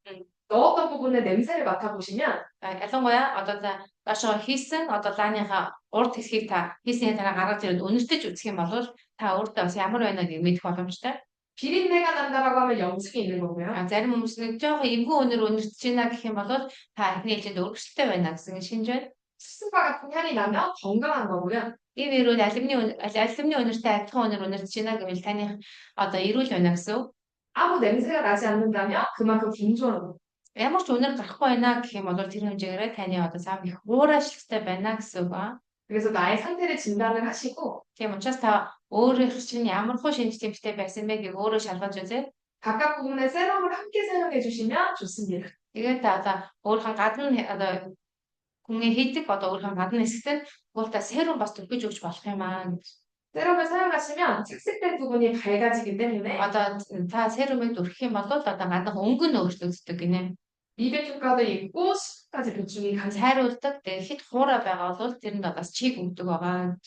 넣었던 부분의 냄새를 맡아보시면 Ялангуяа одоо доошоо хийсэн одоо лааныхаа урд хэсгийг та хийсний дараа гаргаж ирээд үнэртэж үзэх юм бол та өөртөө бас ямар байна гэж мэдэх боломжтой. 비린내가 난다라고 하면 염증이 있는 거고요. Зарим хүмүүс нэг жоохон эвгүй үнэр үнэртэж байна гэх юм бол та эхний ээлжинд өргөжлөлтэй байна гэсэн шинж байна. 수증과 같은 향이 나면 건강한 거고요. Ийм эрүүл алюмины үнэртэй адилхан үнэр үнэртэж байна гэвэл таны одоо эрүүл байна гэсэн үг. 아무 냄새가 나지 않는다면 그만큼 건조한 거. Ямар ч үнэр гарахгүй байна гэх юм бол тэр хэмжээгээр таны одоо сав их хуурайшилтай байна гэсэн үг ба. 그래서 나의 상태를 진단을 하시고 Тийм учраас та өөрийнх чинь ямар хөө шинж тэмдэгтэй байсан бэ гэж өөрөө шалгаж үзээ. 각각 부분에 세럼을 함께 사용해 주시면 좋습니다. Тэгээд та одоо өөрийнхөө гадна одоо хүний хийдэг одоо өөрийнхөө гадна хэсэгт ууртаа серум бас төлөж өгч болох юм аа. 세럼을 사용하시면 착색된 부분이 밝아지기 때문에 Одоо та серумыг өргөх юм бол одоо гаднах өнгө нь өөрчлөгддөг гинэ. 미백 효과도 있고 수분까지 보충이 가능해요. Сайруулдаг. Тэгээд хит хуурай байгаа бол тэрэнд бас чиг өгдөг байгаа.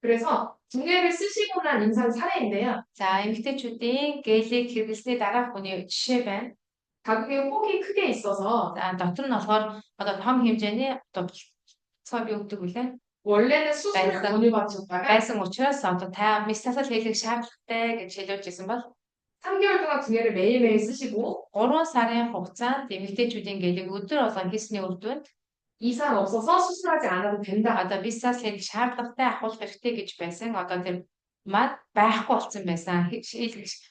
그래서 붕해를 쓰시고 난 임상 사례인데요. За эмэгтэйчүүдийн гелийг хэрэглэсний дараах хүний жишээ байна. 자궁에 혹이 크게 있어서 За дотор нь болохоор одоо том хэмжээний одоо цог юу гэдэг вүлээ? 원래는 수술을 байсан. 권유받으셨다가 Байсан учраас одоо та мистасал хийх шаардлагатай гэж хэлж ирсэн бол 3개월 동안 붕해를 매일매일 쓰시고 3 сарын хугацаанд эмэгтэйчүүдийн гелийг өдөр болгон хийсний үр дүнд 이상 없어서 수술하지 않아도 된다. одоо мистасал хийх шаардлагатай ахуулах хэрэгтэй гэж байсан. Одоо тэр мад байхгүй болсон байсан.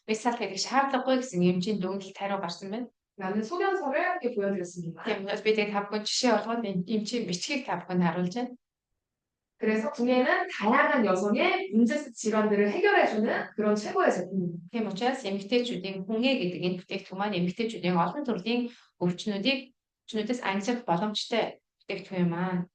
мистасал хийх шаардлагагүй гэсэн эмчийн дүгнэлт хариу гарсан байна. 라는 소견서를 함께 보여드렸습니다. Тийм учраас би тэгээд тавхан жишээ болгоод эмчийн бичгийг тавхан харуулж байна. 그래서 붕해는 다양한 여성의 문제스 질환들을 해결해주는 그런 최고의 제품입니다. Тийм учраас эмэгтэйчүүдийн хүнээ гэдэг энэ бүтээгдэхүүн маань эмэгтэйчүүдийн олон төрлийн өвчнүүдээс ангилах боломжтой бүтээгдэхүүн юм аа.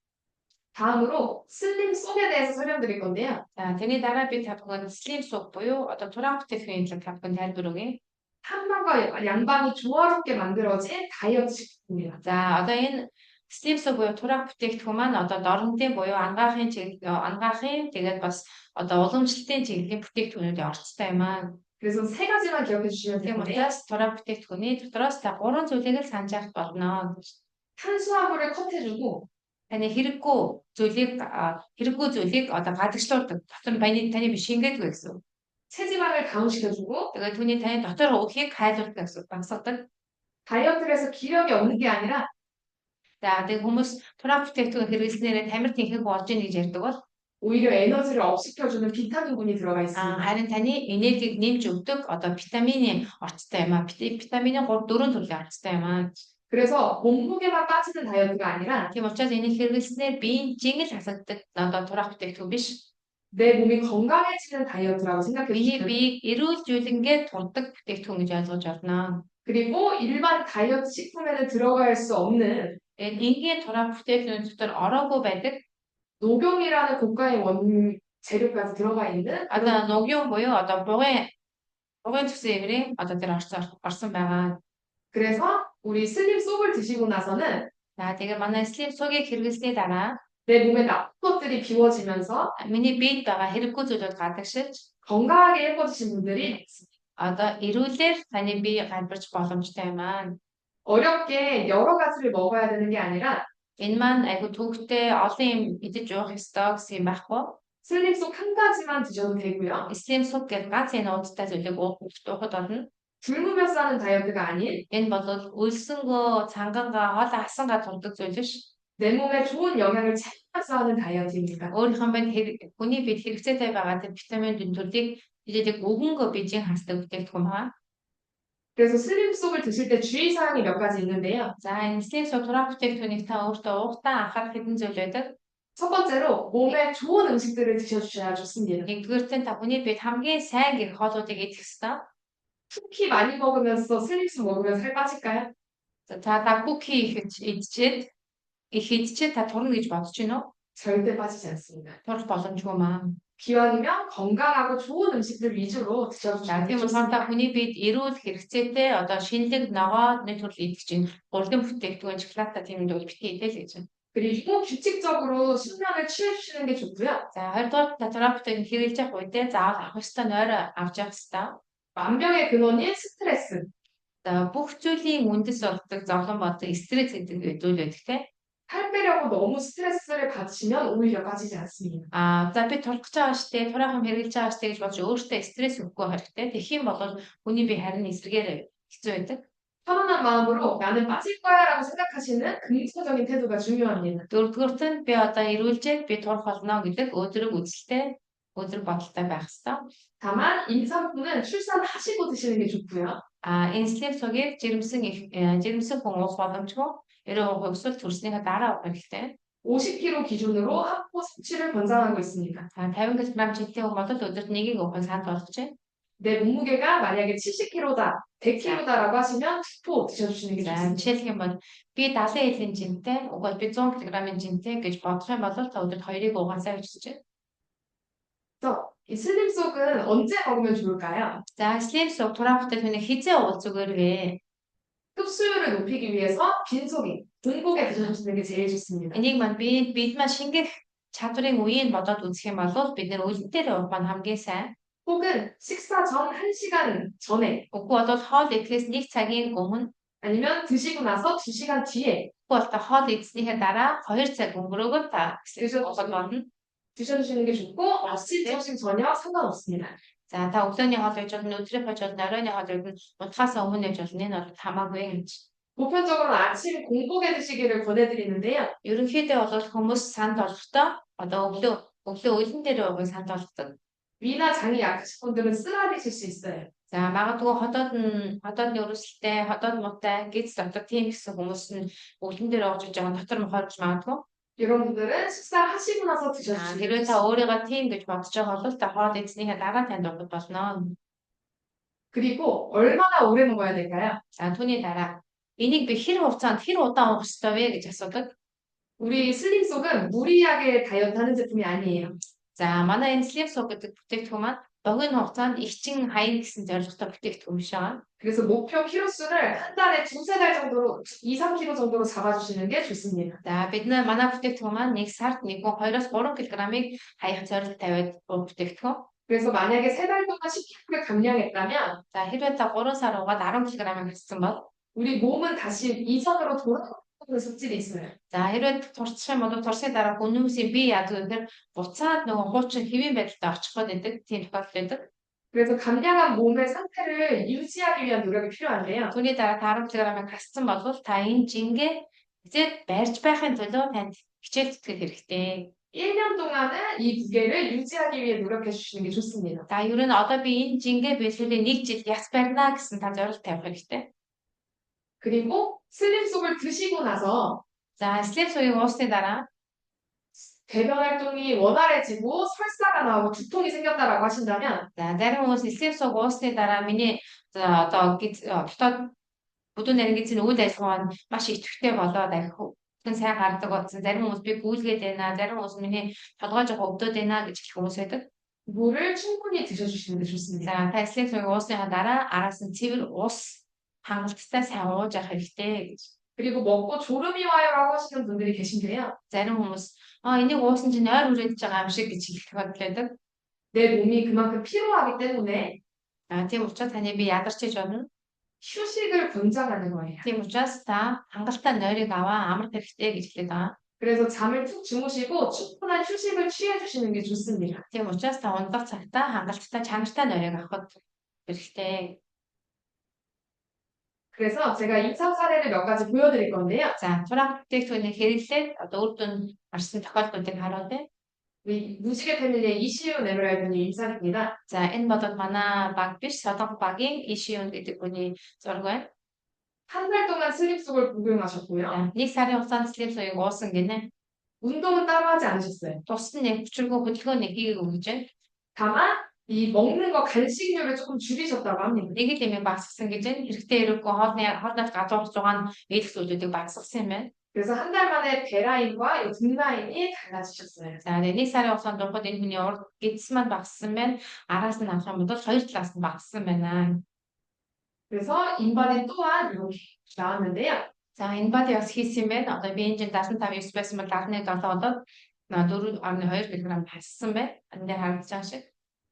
다음으로 슬림 속에 대해서 설명드릴 건데요. За тэрний дараа би тавхан 슬им суг буюу одоо тураан бүтээгдэхүүн талаар тавхан тайлбар өгье. 한방과 양방이 조화롭게 만들어진 다이어트 식품입니다. За одоо энэ слипс буюу турах бүтээгдэхүүн маань одоо дорнодын буюу ангаахын тэгээд бас одоо уламжлалтын чиглэлийн бүтээгдэхүүнүүдийн орцтой юм аа. 그래서 세 가지만 기억해 주시면 Тийм 되는데 учраас турах бүтээгдэхүүний дотроос та гурван зүйлийг л санаж явах болно. 탄수화물을 컷해주고 Таны хэрэггүй зүйлийг одоо гадагшлуулдаг. Дотор нь таны биш ингэдэг гэсэн. 체지방을 다운시켜주고 Тэгээд түүний таны дотор уухыг хайлуулдаг гэсэн. Багсгадаг. 다이어트를 해서 기력이 없는 게 아니라 За тэгээд хүмүүс турах бүтээгдэхүүн хэрэглэснээр тамир тэнхэг болж ийн гэж ярьдаг бол 오히려 에너지를 업시켜주는 비타민군이 들어가 있습니다. харин таны энергийг нэмж өгдөг одоо витамины орцтой юм аа. Витамины 4 төрлийн орцтой юм аа. 그래서 몸무게만 빠지는 다이어트가 아니라 Тийм учраас энийг хэрэглэснээр биеийн жингэл хасагддаг одоо турах бүтээгдэхүүн биш. 내 몸이 건강해지는 다이어트라고 생각해 Биеийг 주시면 эрүүлжүүлэнгээ турдаг бүтээгдэхүүн гэж ойлгож байна. 그리고 일반 다이어트 식품에는 들어갈 수 없는 Тэгээд энгийн турах бүтээгдэхүүн дотор ороогүй байдаг 녹용이라는 고가의 재료까지 들어가 있는 одоо нугюн буюу одоо бугын төсөө иврийн одоо тэр орсон байгаа. 그래서 우리 슬림 속을 드시고 나서는 За тэгээд манай слим сугийг хэрэглэсний дараа 내 몸에 나쁜 것들이 비워지면서 миний биед байгаа хэрэггүй зүйлүүд гадагшиж 건강하게 예뻐지신 분들이 одоо эрүүлэр таны бие галбирч боломжтой юм аа. 어렵게 여러 가지를 먹어야 되는 게 아니라 Энэ маань айгу төвхтэй олон юм идэж уух ёстой гэсэн юм байхгүй. 슬림 속 한 가지만 드셔도 되고요. Слим суг гэдэг ганц энэ уудтай зүйлийг уухад болно. 굶으며 싸는 다이어트가 아닌 Энэ бол үлсэнгөө, цангангаа, хоол асангаа турдаг зүйл биш. 내 몸에 좋은 영양을 챙겨서 하는 다이어트입니다. Өөрийнхөө хүний бид хэрэгцээтэй байгаа тэр витамин төрөлийг идэх өгөнгөө бижийн хасдаг бүтээгдэхүүн байна. 그래서 슬림 속을 드실 때 주의사항이 몇 가지 있는데요. За энэ слим суг турах бүтээгдэхүүнийг та өөртөө уухтаа анхаарах хэдэн зүйл байдаг. 첫 번째로 몸에 좋은 음식들을 드셔주셔야 좋습니다. Нэгдүгээрт та хүний бид хамгийн сайн гэх хоолуудыг идэх ёстой. 쿠키 많이 먹으면서 슬림스 먹으면 살 빠질까요? За та 쿠ки идчихэд та турна гэж бодож байна уу? 절대 빠지지 않습니다. Турах боломжгүй маа. 기왕이면 건강하고 좋은 음식들 위주로 За 드셔주시면 тийм болохоор та хүний бид эрүүл хэрэгцээтэй одоо шинэлэг ногоо нэг төрөл идэх чинь гурван бүтээгдэхүүн шоколад тийм зүйл битгий идэл гэж байна. 그리고 규칙적으로 숙면을 취해주시는 게 좋고요. За хоёрдугаар та турах бүтээгдэхүүн хэрэглэж явах үедээ заавал авах ёстой нойр авч явах ёстой. 만병의 근원인 스트레스. За бүх зүйлийн үндэс болдог зовлон болдог стресс гэдэг зүйл байдаг те. 살 빼려고 너무 스트레스를 받으시면 오히려 빠지지 않습니다. За би турах гэж байгаа штэ, турах юм хэрэглэж байгаа штэ гэж бодож өөртөө стресс өгөхгүй хэрэгтэй. Тэгэх юм бол хүний бие харин эсрэгээр хэцүү байдаг. 편안한 마음으로 나는 빠질 거야라고 생각하시는 긍정적인 태도가 중요합니다. Дөрөвдүгürt нь би одоо эрүүлжээд би турах болно гэдэг өдрөг үзэлтэй, өдрөг бодолтой байх ёстой. 다만 임산부는 출산하시고 드시는 게 좋고요. Энэ слим сугийг жирэмсэн хүн уух боломжгүй. 90% өсвөл төрснийхээ дараа уух хэрэгтэй. 50kg 기준으로 한 포 섭취를 권장하고 있습니다. 50 кг жилийн хүн бол өдөрт нэгийг уух санал болгож байна. 내 몸무게가 만약에 70kg다, 100kg다라고 하시면 2포 드셔주시는 게 За 좋습니다. жишээлх юм бол би 70 кг жинтэй, угол би 100 кг жинтэй гэж бодох юм бол та өдөрт 2-ыг уугаасаа гэж хэлж байна. 그래서 이 슬림 속은 언제 먹으면 좋을까요? За слим суг турах бүтээгдэхүүнийг хизээ уул зүгээр вэ? 흡수율을 높이기 위해서 빈속에, 등복에 드셔주시는 게 제일 좋습니다. Энийг маань бид маань шингэх чадварын үеийг бодоод үзэх юм бол бид нэр үлэн дээр уух маань хамгийн сайн. 혹은 식사 전 1시간 전에 Үгүй бол хоол идэхээс 1 цагийн өмнө 아니면 드시고 나서 2시간 뒤에 үгүй бол хоол идснийхээ дараа 2 цаг өнгөрөөгөө та уух болно. 드셔주시는 게 좋고 아침, 점심, 저녁 상관없습니다. За та өглөөний хоол гэж болно, өдрийн хоол болно, оройн хоол гэж унтахаас өмнө гэж болно. Энэ бол хамаагүй гэж. 보편적으로는 아침 공복에 드시기를 권해드리는데요. Ерөнхийдөө бол хүмүүс санд болохдоо одоо өглөө үлэн дээр уугыг санд болгодог. 위나 장이 약하신 분들은 쓰라리실 수 있어요. За магадгүй хотоодны өрөсөлттэй, хотоод муутай, гиз дотор тийм гэсэн хүмүүс нь үлэн дээр ууж байгаа дотор мохорж магадгүй. 이런 분들은 식사하시고 나서 드셔주시면 хэрвээ та өөрийгөө тийм гэж бодож байгаа бол та хоол идснийхээ дараа танд уух болно. 그리고 얼마나 오래 먹어야 될까요? За түүний дараа энийг би хэр хугацаанд хэр удаан уух ёстой вэ гэж асуудаг. 우리 슬림 속은 무리하게 다이어트 하는 제품이 아니에요. За манай энэ слим суг гэдэг бүтээгдэхүүн маань богино хугацаанд ихчин хаян гэсэн зорилготой бүтээгдэхүүн биш байгаа. 그래서 목표 키로수를 한 달에 두세 달 정도로, 2, 3kg 정도로 잡아주시는 게 좋습니다. За бид манай бүтээгдэхүүн маань нэг сард 1-2-3 кг-ыг хаях зорилго тавиад бүтээгдэхүүн. 그래서 만약에 3달 동안 10kg를 감량했다면 За хэрвээ та 3 сар угаад 10 кг хэссэн бол 우리 몸은 다시 이전으로 돌아가는 소질이 있어요. за хэрвээ турчих юм бол турсны дараа хүмүүсийн бие яадаг гэхээр буцаад нөгөө хуучин хэвийн байдалтай очих гээд байдаг. Тийм тохиолдол байдаг. 그래서 감량한 몸의 상태를 유지하기 위한 노력이 필요한데요. Түүний дараа 10 кг хассан бол та энэ жингээ эзэд барьж байхын төлөө танд хичээл зүтгэх хэрэгтэй. 1년 동안은 이 무게를 유지하기 위해 노력해 주시는 게 좋습니다. За ер нь одоо би энэ жингээ биелүүлээ 1 жил яс барина гэсэн та зорилго тавих хэрэгтэй. 그리고 슬림 속을 드시고 나서 За слип суйг уусны дараа 배변 활동이 원활해지고 설사가 나오고 두통이 생겼다라고 하신다면 за зарим хүмүүс слип суйг уусны дараа миний одоо дотоод бүдүүн нарийн гизний үйл ажиллагаа нь маш идэвхтэй болоод ахин сайн гардаг болсон. Зарим хүмүүс би гүйлгээд байна. Зарим хүмүүс миний толгой жоох өвдөд байна гэж хэлэх хүмүүс байдаг. 물을 충분히 드셔주시는 게 좋습니다. За та слип суйг уусныхаа дараа араас нь цэвэр ус хангалттай сайн ууж явах хэрэгтэй гэж. 그리고 먹고 졸음이 와요라고 하시는 분들이 계신데요. Зарим хүмүүс энийг уусан чинь ойр хүрээд байгаа юм шиг гэж хэлэх бодлоо. 내 몸이 그만큼 피로하기 때문에 Тийм учраас таны бие ядарчиж болно. 휴식을 권장하는 거예요. Тийм учраас та хангалттай нойрыг аваа амрах хэрэгтэй гэж хэлээд байгаа. 그래서 잠을 푹 주무시고 충분한 휴식을 취해 주시는 게 좋습니다. Тийм учраас та ундаг цагтаа хангалттай чанартай нойрыг авах хэрэгтэй. 그래서 제가 임상 사례를 몇 가지 보여드릴 건데요. За тураа бүтээгдэхүүний хэрэглээд одоо үр дүн гарсан тохиолдлуудыг харуулъя. 우리 무지개 패밀리의 이시윤 에메랄드님 임상입니다. За энэ бодод манай баг биш Солонго багийн Ишиун гэдэг хүний зураг байна. 한 달 동안 슬립 속을 복용하셨고요. За нэг сарын хугацаанд слип суйг уусан гинэ. 운동은 따로 하지 않으셨어요. Тусад нэг хүчирхүү хөдөлгөөний хийгээгүй гэж байна. 다만 이 먹는 거 간식류를 조금 줄이셨다고 합니다. Нэг л юм багасгасан гэж байна. Хэрэгтэй хэрэггүй хоолнод газуур зугаан идэх зүйлүүдийг багасгасан юм байна. 그래서 한 달 만에 배라인과 이 등라인이 달라지셨어요. За нэг сарын хугацаанд дуухад энэ хүний урд гидс маань багассан байна. Араас нь авах юм бол хоёр талаас нь багассан байна. 그래서 인바디 또한 이렇게 나왔는데요. За энэ бод бас хийсэн юм байна. Одоо би энэ 75-9 байсан бол 11-7 удаад 4.2 кг хассан байна. энэ дээр харагдаж байгаа шиг.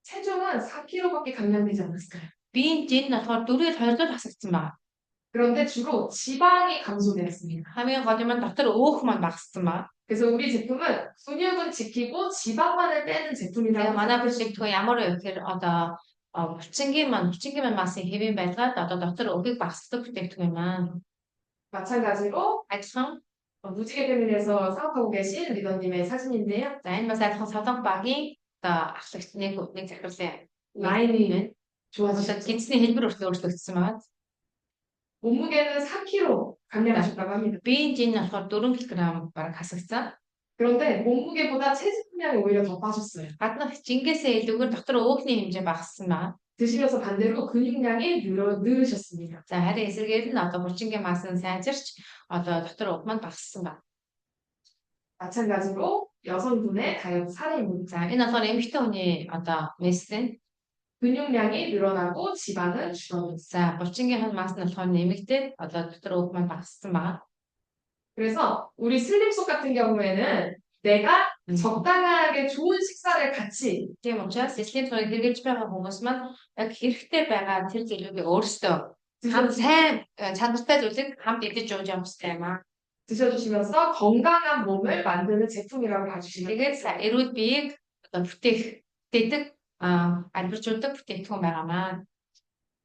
체중은 4kg밖에 감량되지 않았어요. Биеийн жин нь болохоор 4-2 дор хасагдсан байна. 그런데 주로 지방이 감소되었습니다. хамгийн гол юм нь дотор өөх маань багассан байна. 그래서 우리 제품은 근육은 지키고 지방만을 빼는 Тэгээ 제품이라고 манай бүтээгдэхүүн ямар вэ гэхээр одоо булчингийн маань массын хэвийн байлгаад одоо дотор өөхийг багасгадаг бүтээгдэхүүн маань. 마찬가지로 Адилхан 무지개 패밀리에서 사업하고 계신 리더님의 사진인데요. за энэ бас адилхан Солонго багийн одоо ахлагч нэг захирлын 라인이 одоо 좋아지셨죠. гидсний хэлбэр хүртэл өөрчлөгдсөн байна. 몸무게는 4kg 감량하셨다고 합니다. Биеийн жин нь болохоор 4 кг бараг хасагдсан. 그런데 몸무게보다 체중 감량이 오히려 더 빠졌어요. Гаднах жингээсээ илүүгээр дотор өөхний хэмжээ багассан байна. 드시면서 반대로 근육량이 늘으셨습니다. За харин эсрэгээр нь одоо булчингийн масс нь сайжирч одоо дотор өөх маань багассан байна. 마찬가지로 여성분의 다이어트 사례입니다. За энэ болохоор эмэгтэй хүний одоо мессен. 근육량이 늘어나고 지방은 줄어들었어요. За булчингийн масс нь болохоор нэмэгдээд одоо дотор өөх маань багассан байна. 그래서 우리 슬림속 같은 경우에는 내가 적당하게 좋은 식사를 같이 Тийм учраас слип суйг хэрэглэж байгаа хүмүүс маань яг хэрэгтэй байгаа тэр зүйлүүдийг өөрсдөө хамт сайн чанартай зүйлийг хамт идэж ууж явах хэрэгтэй юм аа. 드셔주시면서 건강한 몸을 만드는 제품이라고 봐주시면 Тэгээд эрүүл биеийг одоо бүтээдэг 알려주даг бүтээгдэхүүн байгаамаа.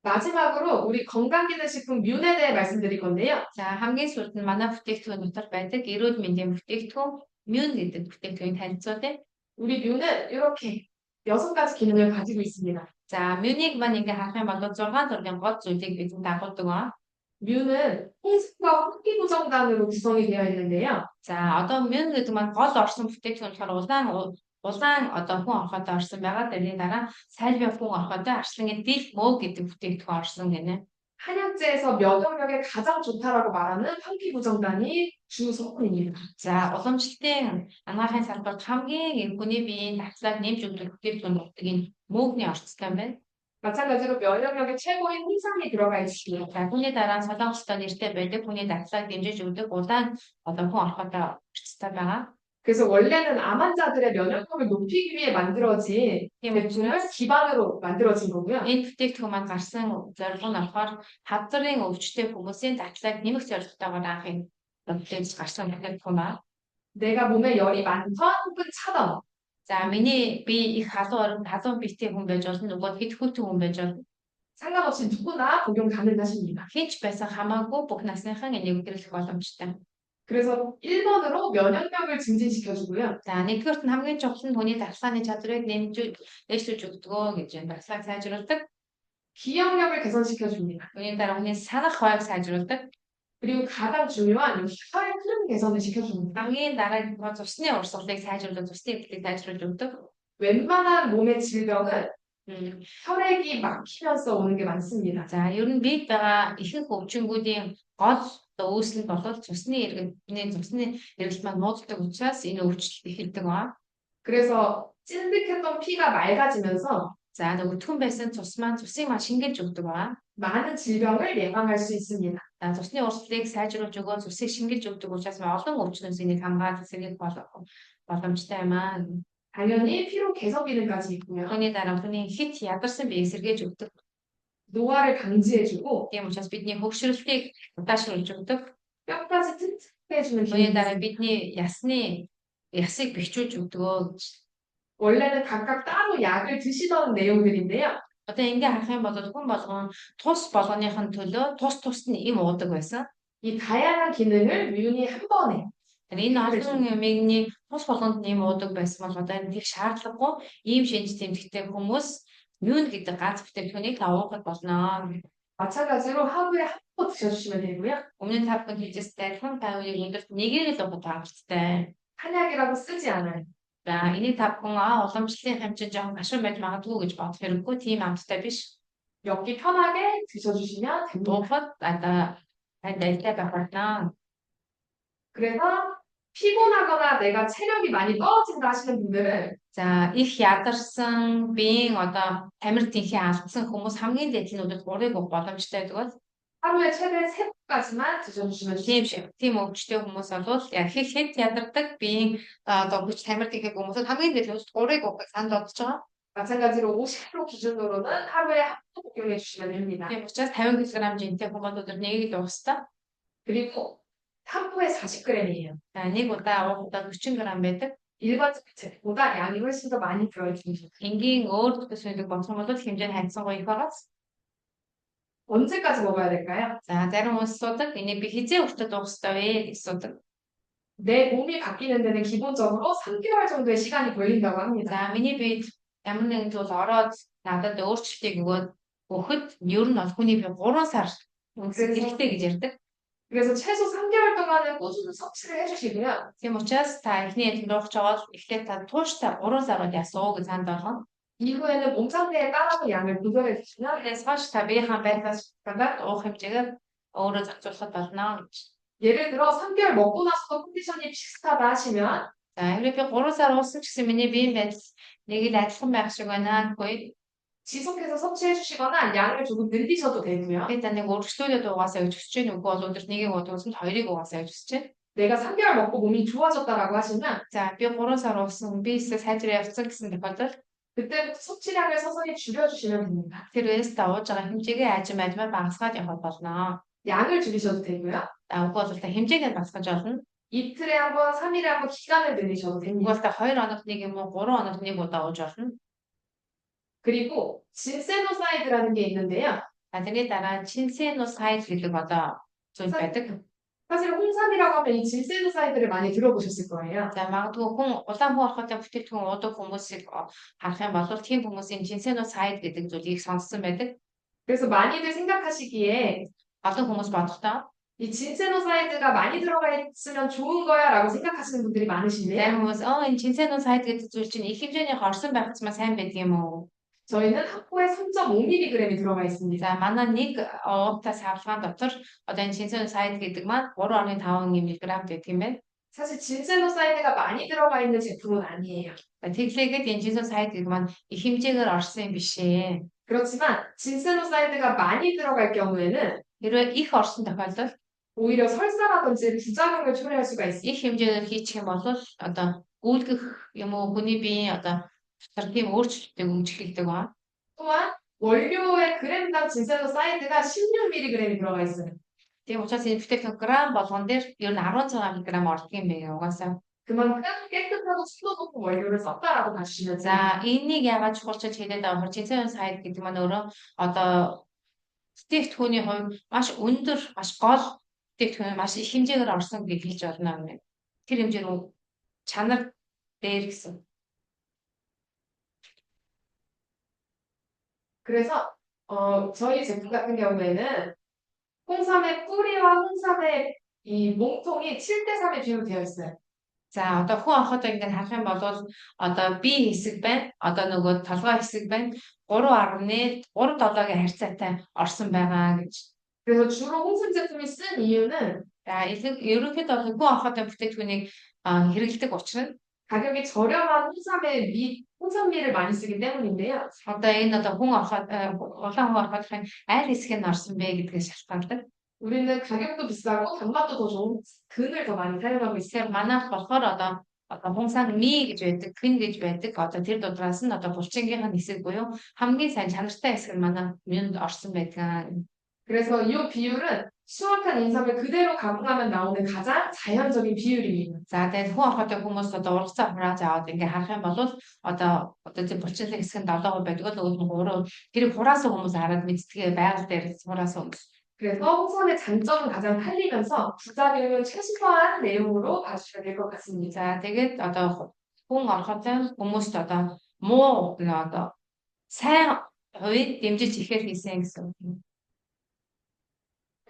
마지막으로 우리 건강기능식품 뮨에 대해 말씀드릴 건데요. За хамгийн сүүлд нь манай бүтээгдэхүүн дотор байдаг эрүүл мэндийн бүтээгдэхүүн Mune гэдэг бүтээгдэхүүн танилцуулъя. 우리 뮨는 이렇게 6가지 기능을 가지고 있습니다. За Mune-ийг маань ингээ харах юм бол 6 төрлийн гол зүйлийг бидэнд дагуулдаг ба. 뮨는 홍삼과 호기부정단으로 구성이 되어 있는데요. За одоо Mune гэдэг маань гол орсон бүтээгдэхүүн болохоор улаан одоо хүн орохтой орсон байгаа. Тэрний дараа сальвia хүн орохтой арслангийн дил мөө гэдэг бүтээгдэхүүн орсон гинэ. 한약재에서 면역력에 가장 좋다라고 말하는 황피부정단이 주 성분입니다. За уламжлалтын анагаахын салбарт хамгийн эрхүүний биеийн давтлагыг нэмж өгдөг бүтээгдэхүүн болдог энэ мөөгний орцтой юм байна. 마찬가지로 면역력의 최고인 홍삼이 들어가 있습니다. За түүний дараа солонгостой нэртэй байдаг хүний давтлагыг дэмжиж өгдөг удаан хүн орхотой орцтой байгаа. 그래서 원래는 암 환자들의 면역력을 높이기 위해 만들어진 Тийм 제품을 учраас 기반으로 만들어진 거고요. энэ бүтээгдэхүүн маань гарсан зорилго нь болохоор хавдрын өвчтөй хүмүүсийн давтлагыг нэмэх зорилготойгоор анхын бүтээж гарсан бүтээгдэхүүн ба. 내가 몸에 열이 많던 혹은 차던 За миний би их халуун биетэй хүн байж болно. Нөгөө хэд хүйтэн хүн байж болно. 상관없이 누구나 복용 가능하십니다. Хинч байсан хамаагүй бүх насныхан энийг хэрэглэх боломжтой. 그래서 1번으로 면역력을 증진시켜주고요. За нэгдүгээрт нь хамгийн чухал нь хүний давтлагын чадварыг нээжүүлж өгдөгөө гэж байна. Давтлагыг сайжруулдаг. 기억력을 개선시켜줍니다. Үүний дараа хүний санах хувийг сайжруулдаг. 그리고 가장 중요한 혈액 흐름 개선을 시켜줍니다. Хамгийн дараа нь цусны урсгалыг сайжруулдаг, цусны эвлэлийг сайжруулж өгдөг. 웬만한 몸의 질병은 음. 혈액이 막히면서 오는 게 많습니다. За ер нь бид байгаа ихэнх өвчнгүүдийн гол үүсэл нь бол цусны эргэлт маань нууцдаг учраас энэ өвчлөлт эхэлдэг ба. 그래서 찐득했던 피가 맑아지면서 За өдгөн байсан цус маань цусыг маань шингээж өгдөг ба. 많은 질병을 예방할 수 있습니다. За цусны урсгалыг сайжруулж өгөө цусыг шингээж өгдөг учраас олон өвчнөөс энийг хамгаалж сэргийлэх боломжтой юм аа. 당연히 피로 개선 기능까지 있고요. Хүний дараа хүний хит ядарсан биеийг сэргээж өгдөг. 노화를 방지해주고 Тийм учраас бидний хөгшрөлтийг удаашруулж өгдөг. 뼈까지 튼튼해주는 Түүний 기능이 дараа 있습니다. бидний ясыг бэхжүүлж өгдөг. 원래는 각각 따로 약을 드시던 내용들인데요. Одоо ингээ харах юм бол хүн болгон тус болгоныхын төлөө тус нь им уудаг байсан. 이 다양한 기능을 유연히 한 번에 Энэ олон юмны тус болгонд им уудаг байсан бол одоо энэ их шаардлагагүй ийм шинж тэмдэгтэй хүмүүс юун гэдэг ганц бүтээгдэхүүнийг уугах болно. 마찬가지로 하루에 한 번 드셔주시면 되고요. Өмнө нь та бүхэн хийжстэй хүн тавыг өдөрт нэгийг л уух хэрэгтэй. 한약이라고 쓰지 않아요. За энийг та бүхэн уламжлалын хэмжээнд жоохон гашуун байж магадгүй гэж бодох хэрэггүй. Тийм амттай биш. 먹기 편하게 드셔주시면 됩니다. Дуухад одоо дайтай байх болно. 그래서 피곤하거나 내가 체력이 많이 떨어진다 하시는 분들은 За их ядарсан биеийн одоо тамир тэнхээ алдсан хүмүүс хамгийн дээд нь өдөрт урыг уух боломжтой гэдэг бол 하루에 최대 3번까지만 드셔주시면 тийм 좋습니다. шиг. Тийм өвчтэй хүмүүс бол яг хэд ядардаг биеийн одоо хүч тамир тэнхээ хүмүүсд хамгийн дээд нь урыг уух санд бодож байгаа. 마찬가지로 50kg 기준으로는 하루에 한 번 복용해 주시면 됩니다. Тийм учраас 50 kg жинтэй хүмүүс өдөр нэгийг л уух хэрэгтэй. 그리고 한 포에 40g이에요. За нэг удаа уухдаа 40 g байдаг. 일반적 제품보다 양이 훨씬 더 많이 들어있습니다. Энгийн өөр төсөөлөг болсон бол хэмжээ нь хайцсангүй их байгаас. 언제까지 먹어야 될까요? За зарим хүмүүс асуудаг энийг би хизээ хүртэл уух ёстой вэ гэж асуудаг. 내 몸이 바뀌는 데는 기본적으로 3개월 정도의 시간이 걸린다고 합니다. За миний биед ямар нэгэн зүйл ороод надад өөрчлөлтийг өгөхөд ер нь бол хүний бие 3 сар хэрэгтэй гэж ярьдаг. 그래서 최소 3개월 동안은 꾸준히 섭취를 해주시고요. Тийм учраас та эхний ээлжинд уух жагаад эхлээд та тууштай 3 сар бол ясуу гэж санд болгоно. 이후에는 몸 상태에 따라서 양을 조절해 주시면 Тэгээс хойш та биеийн байдлаас гадаад уух хэмжээгээр өөрөө зохицуулахад болно гэж. 예를 들어 3개월 먹고 나서도 컨디션이 비슷하다 하시면 За хэрвээ би 3 сар уусан ч гэсэн миний биеийн байдал нэг л адилхан байх шиг байна гэвэл 지속해서 섭취해 주시거나 양을 조금 늘리셔도 되고요. би таныг өргөжлүүлээд угаасаа гэж хүсэж байна. Үгүй бол өдөрт нэгийг уудсан хоёрыг угаасаа гэж хүсэж байна. 내가 3개월 먹고 몸이 좋아졌다라고 하시면 За би 3 сар уусан би эсвэл сайжраа явцсан гэсэн тохиолдолд 그때부터 섭취량을 서서히 줄여주시면 됩니다. тэрээс та ууж байгаа хэмжээгээ ажимаар багасгаад явах болно. 양을 줄이셔도 되고요. За үгүй бол та хэмжээгээ багасгаж болно. 이틀에 한 번, 3일에 한 번 기간을 늘리셔도 Үгүй 됩니다. бол та 2 хоногт нэг юм уу 3 хоногт нэг удаа ууж болно. 그리고 진세노사이드라는 게 있는데요. За тэрний дараа чинсеносайд гэдэг одоо зүйл байдаг. 사실 홍삼이라고 하면 이 진세노사이드를 많이 들어보셨을 거예요. За магадгүй хүн улаан хуу орхотой бүтээгдэхүүн уудаг хүмүүсийг харах юм бол тийм хүмүүсийн чинсеносайд гэдэг зүйлийг сонссон байдаг. 그래서 많이들 생각하시기에 Олон хүмүүс бодохдоо 이 진세노사이드가 많이 들어가 있으면 좋은 거야라고 생각하시는 분들이 많으신데요. зарим хүмүүс энэ чинсеносайд гэдэг зүйл чинь их хэмжээний хорсон байх юмаа сайн байдаг юм уу? 저희는 한 포에 3.5mg이 들어가 있습니다. За манай нэг уугтай савлгаан дотор одоо энэ 신선사이드 гэдэг маань 3.5 mg байдаг юм байна. 사실 진세노사이드가 많이 들어가 있는 제품은 아니에요. Тэглээгээд энэ 신선사이드 гэдэг маань их хэмжээгээр орсон юм биш ээ. 그렇지만 진세노사이드가 많이 들어갈 경우에는 хэрвээ их орсон тохиолдолд 오히려 설사라든지 부작용을 초래할 수가 있습니다. их хэмжээгээр хийчих юм бол одоо гүйлгэх юм уу хүний биеийн одоо дотор тийм өөрчлөлтийг үүсгэж байгаа. 또한 원료의 그램당 진세노사이드가 16mg이 들어가 있어요. Тийм учраас энэ бүтээгдэхүүн грамм болгон дээр ер нь 16 мг ордог юм байна угаасаа. 그만큼 깨끗하고 순도 높은 원료를 썼다라고 봐주시면 돼요. За энийг яагаад чухалчилж хэлээд байгаа вэ? 진세노사이드 гэдэг маань өөрөө одоо бүтээгдэхүүний хувьд маш өндөр, маш гол бүтээгдэхүүн маш их хэмжээгээр орсон гэж хэлж байна юм байна. Тэр хэмжээ рүү чанар дээр гэсэн. 그래서 저희 제품 같은 경우에는 홍삼의 뿌리와 홍삼의 이 몸통이 7대3의 비율로 되어 있어요. За одоо хүн анхад ингээд харах юм бол одоо B хэсэг байна. Одоо нөгөө толгой хэсэг байна. 3.3-7-гийн харьцаатай орсон байгаа гэж. 그래서 주로 홍삼 제품이 쓴 이유는 За ерөнхийдөө бол хүн анхадын бүтээгдэхүүнийг хэрэглэдэг учир нь 가격이 저렴한 홍삼미를 많이 쓰기 때문인데요. одоо энэ одоо хүн анхад улаан хүн анхадын аль хэсэг нь орсон бэ гэдгээс шалтгаалдаг. 우리는 가격도 비싸고 단맛도 더 좋은 근을 더 많이 사용하고 있어요. Тэгэхээр манайх болохоор одоо хунсаг ми гэж байдаг, квин гэж байдаг. Одоо тэр дудраас нь одоо булчингийн хэсэг буюу хамгийн сайн чанартай хэсэг нь манай минд орсон байдаг. 그래서 이 비율은 수확한 인삼을 그대로 가공하면 나오는 가장 자연적인 비율이에요. За тэгээд хүн анхадын хүмүүс одоо ургацаа хурааж аваад ингээ харах юм бол одоо тэр булчингийн хэсэг нь 7% байдаг. Нөгөө 3 тэрийг хураасан хүмүүс хараад мэддэг байгаль дээр хураасан хүмүүс. 그래서 홍삼의 장점은 가장 팔리면서 부작용은 최소화한 내용으로 봐주셔야 될 것 같습니다. За тэгээд одоо хүн орхотын хүмүүст одоо муу одоо сайн хувийг дэмжиж ихээр хийсэн гэсэн үг.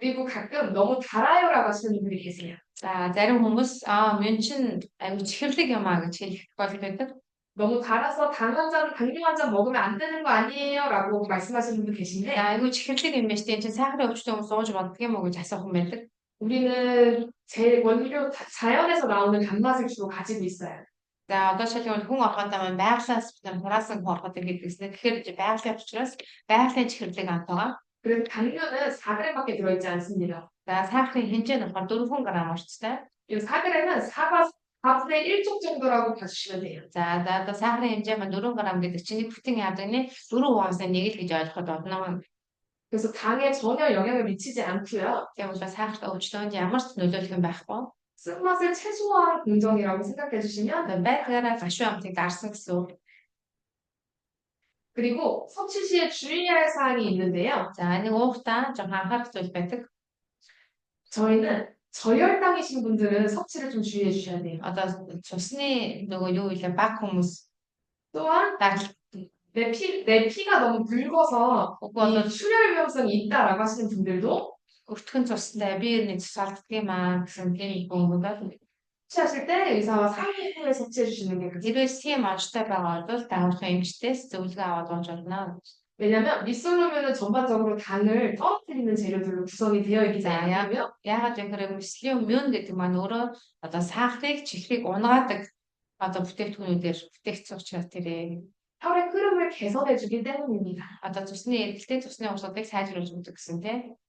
그리고 가끔 너무 달아요라고 하시는 분들이 계세요. За зарим хүмүүс мен чин аюу чихэрлэг юм аа гэж хэлэх бол байдаг. 너무 달아서 당뇨 한 잔 먹으면 안 되는 거 아니에요? 라고 말씀하시는 분도 계신데 аюу чихэрлэг юм байна шүү дээ. Энд чинь сахарын өвчтөн хүмүүс ууж боддог юм уу гэж асуух юм байдаг. 우리는 제 원료 자연에서 나오는 단맛을 주로 가지고 있어요. За одоо шилбэл хүн орхотоо маань байгалаас хураасан хүн орхотоо гэдгийгснэ. Тэгэхээр байгалийн учраас байгалийн чихэрлэг ам байгаа. 그래서 당뇨는 4g밖에 들어있지 않습니다. За сахарын хэмжээ нь болохоор 4g орчтой. 이 4g은 사과 4분의 1쪽 정도라고 봐주시면 돼요. За одоо сахарын хэмжээ маань 4g гэдэг чинь нэг бүтэн ядагны 4 хугасаа 1 л гэж ойлгоход болно. 그래서 당에 전혀 영향을 미치지 않고요. Тийм учраас сахарт өвчлөнд ямар ч нөлөөлөх юм байхгүй. 쓴맛을 최소화한 공정이라고 생각해 주시면 байхаараа гашуун амтыг дарсан гэсэн үг. 그리고 섭취 시에 주의할 사항이 있는데요. За нэг уухтаа 좀 анхаарах зүйл байдаг. 저희는 저혈당이신 분들은 섭취를 좀 주의해 주셔야 돼요. Одоо цусны нөгөө юу вэ? Баг хүмүүс 또한 내 피가 너무 붉어서 이 출혈 위험성이 있다라고 하시는 분들도 өвтгөн цустай би ер нь цус алддаг юм аа гэсэн тийм хүмүүс 섭취하실 때 의사와 상의 후에 섭취해 주시는 게 хэрвээ тийм онцтой байгаа бол дааврын эмчтээс зөвлөгөө аваад ууж болно. 왜냐면 미솔로면은 전반적으로 당을 떨어뜨리는 재료들로 구성이 되어 있기 때문에요. яагаад гэхээр мислиум гэдэг маань өөрөө одоо сахарыг чихрийг унгаадаг одоо бүтээгдэхүүнүүдээр бүтээгдсэн учраас тэрээ 혈의 흐름을 개선해 주기 때문입니다. одоо цусны эргэлтээ цусны урсгалыг сайжруулж өгдөг гэсэн тийм.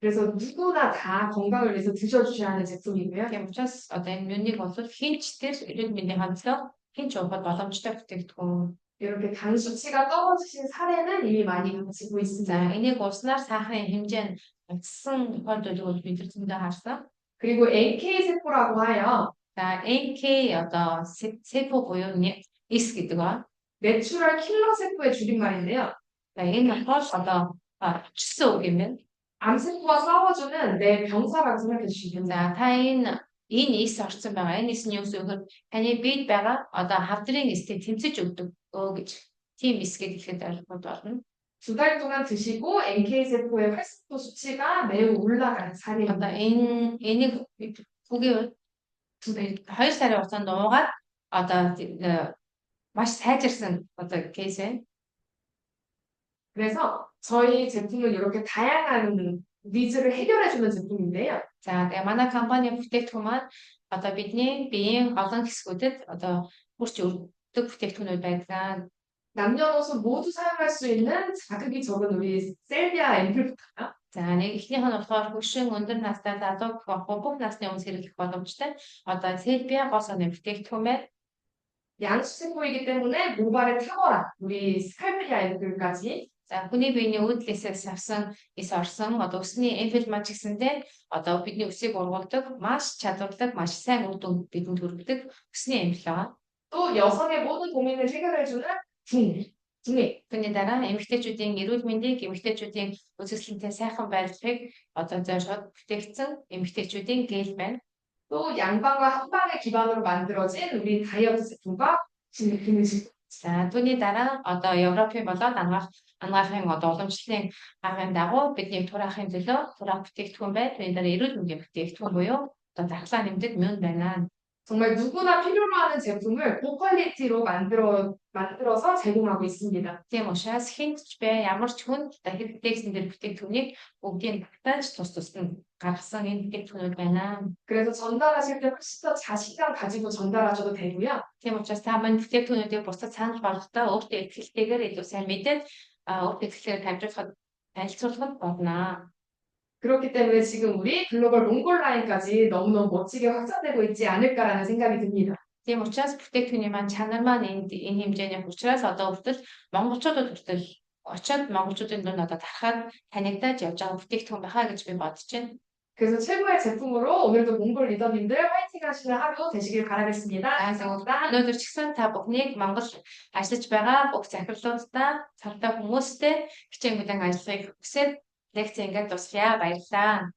그래서 누구나 다 건강을 위해서 드셔주셔야 하는 제품이고요. Тийм учраас одоо энэ мюнийг бол хинч тэр эрүүл мэндийн хандлага хинч уухад боломжтой бүтээгдэхүүн. 이렇게 당 수치가 떨어지신 사례는 이미 많이 가지고 있습니다. За энийг уснаар сахарын хэмжээ нь багассан тохиолдлыг бид зөндөө харсан. 그리고 NK 세포라고 하여 За NK одоо 세포 буюу S гэдэг ба 내추럴 킬러 세포의 줄임말인데요. За энэ бол одоо хүчсэн үг юм байна. 암세포와 싸워주는 내 병사라고 생각해 주시면 За 됩니다. та энэ S орсон байгаа. Энэ S нь юу гэсэн үг вэ? Таны биед байгаа одоо хавдрын эстэй тэмцэж өгдөг гэж тийм эс гэж хэлэхэд ойлгоход болно. 2달 동안 드시고 NK 세포의 활성도 수치가 매우 올라가는 사례입니다. Одоо энийг бүгээ 2 сарын хугацаанд уугаад одоо маш сайжирсан одоо кейс байна. 그래서 저희 제품은 이렇게 다양한 니즈를 해결해주는 제품인데요. За тэгээ манай компани бүтээгдэхүүн маань одоо бидний биеийн олон хэсгүүдэд одоо хүрч өргөдөг бүтээгдэхүүнүүд байдаг. 남녀노소 모두 사용할 수 있는 자극이 적은 우리 셀비아 앰플부터요. За нэг эхнийх нь болохоор хөшин өндөр настай залуу бүх насны хүмүүс хэрэглэх боломжтой. Одоо 셀비아 гос оны бүтээгдэхүүн байна. 양수세포이기 때문에 모발에 탁월한 우리 스칼피아 앰플까지 За хүний биений өөдлөөсөөс авсан эс орсон одоо өсний эмфил маань ч гэсэндээ одоо бидний өсийг ургуулдаг маш чадвартай маш сайн үр дүн бидэнд хүргэдэг өсний эмфил байгаа. 또 여성의 모든 고민을 해결해주는 중에 Түүний дараа эмэгтэйчүүдийн эрүүл мэндийг эмэгтэйчүүдийн үзэсгэлэнтэй сайхан байрлахыг одоо зориод бүтээгдсэн эмэгтэйчүүдийн гээл байна. 또 양방과 한방의 기반으로 만들어진 우리 다이어트 제품과 기능식 За түүний дараа одоо Европын болоод анагаахын одоо уламжлалын аргын дагуу бидний тураахын төлөө тураах бүтээгдэхүүн байна. Түүний дараа эрүүл мэндийн бүтээгдэхүүн буюу одоо дархлаа нэмдэг мөн байна. 정말 누구나 필요로 하는 제품을 고퀄리티로 만들어서 제공하고 있습니다. Тийм учраас хинт ч бай ямар ч хүнд хэрэгтэй дээр бүтээгдэхүүнийг бүгдийг багтааж тус нь гаргасан энэ бүтээгдэхүүнүүд байна. 그래서 전달하실 때 훨씬 더 자신감 가지고 전달하셔도 되고요. Тийм учраас та мань бүтээгдэхүүнүүдийг бусдад санал болгохдоо өөртөө ихтэйгээр илүү сайн мэдээд өөртөө ихтэйгээр дамжуулахад танилцуулахад болно. 그렇기 때문에 지금 우리 글로벌 몽골 라인까지 너무너무 멋지게 확장되고 있지 않을까라는 생각이 듭니다. Тийм учраас бүтээгдэхүүний маань чанар маань энэ хэмжээний учраас одоо хүртэл монголчуудад хүртэл очиод монголчуудын дунд одоо тархаад танигдаад явж байгаа бүтээгдэхүүн байхаа гэж би бодож байна. 그래서 최고의 제품으로 오늘도 몽골 리더님들 화이팅 하시는 하루 되시길 바라겠습니다. 감사합니다. өнөөдөр ч гэсэн та бүхнийг Монгол ажиллаж байгаа бүх захирлуудаа цаатаа хүмүүстэй хичээн бүлээн ажиллахыг хүсээд лекц ингээд дуслая. Баярлалаа.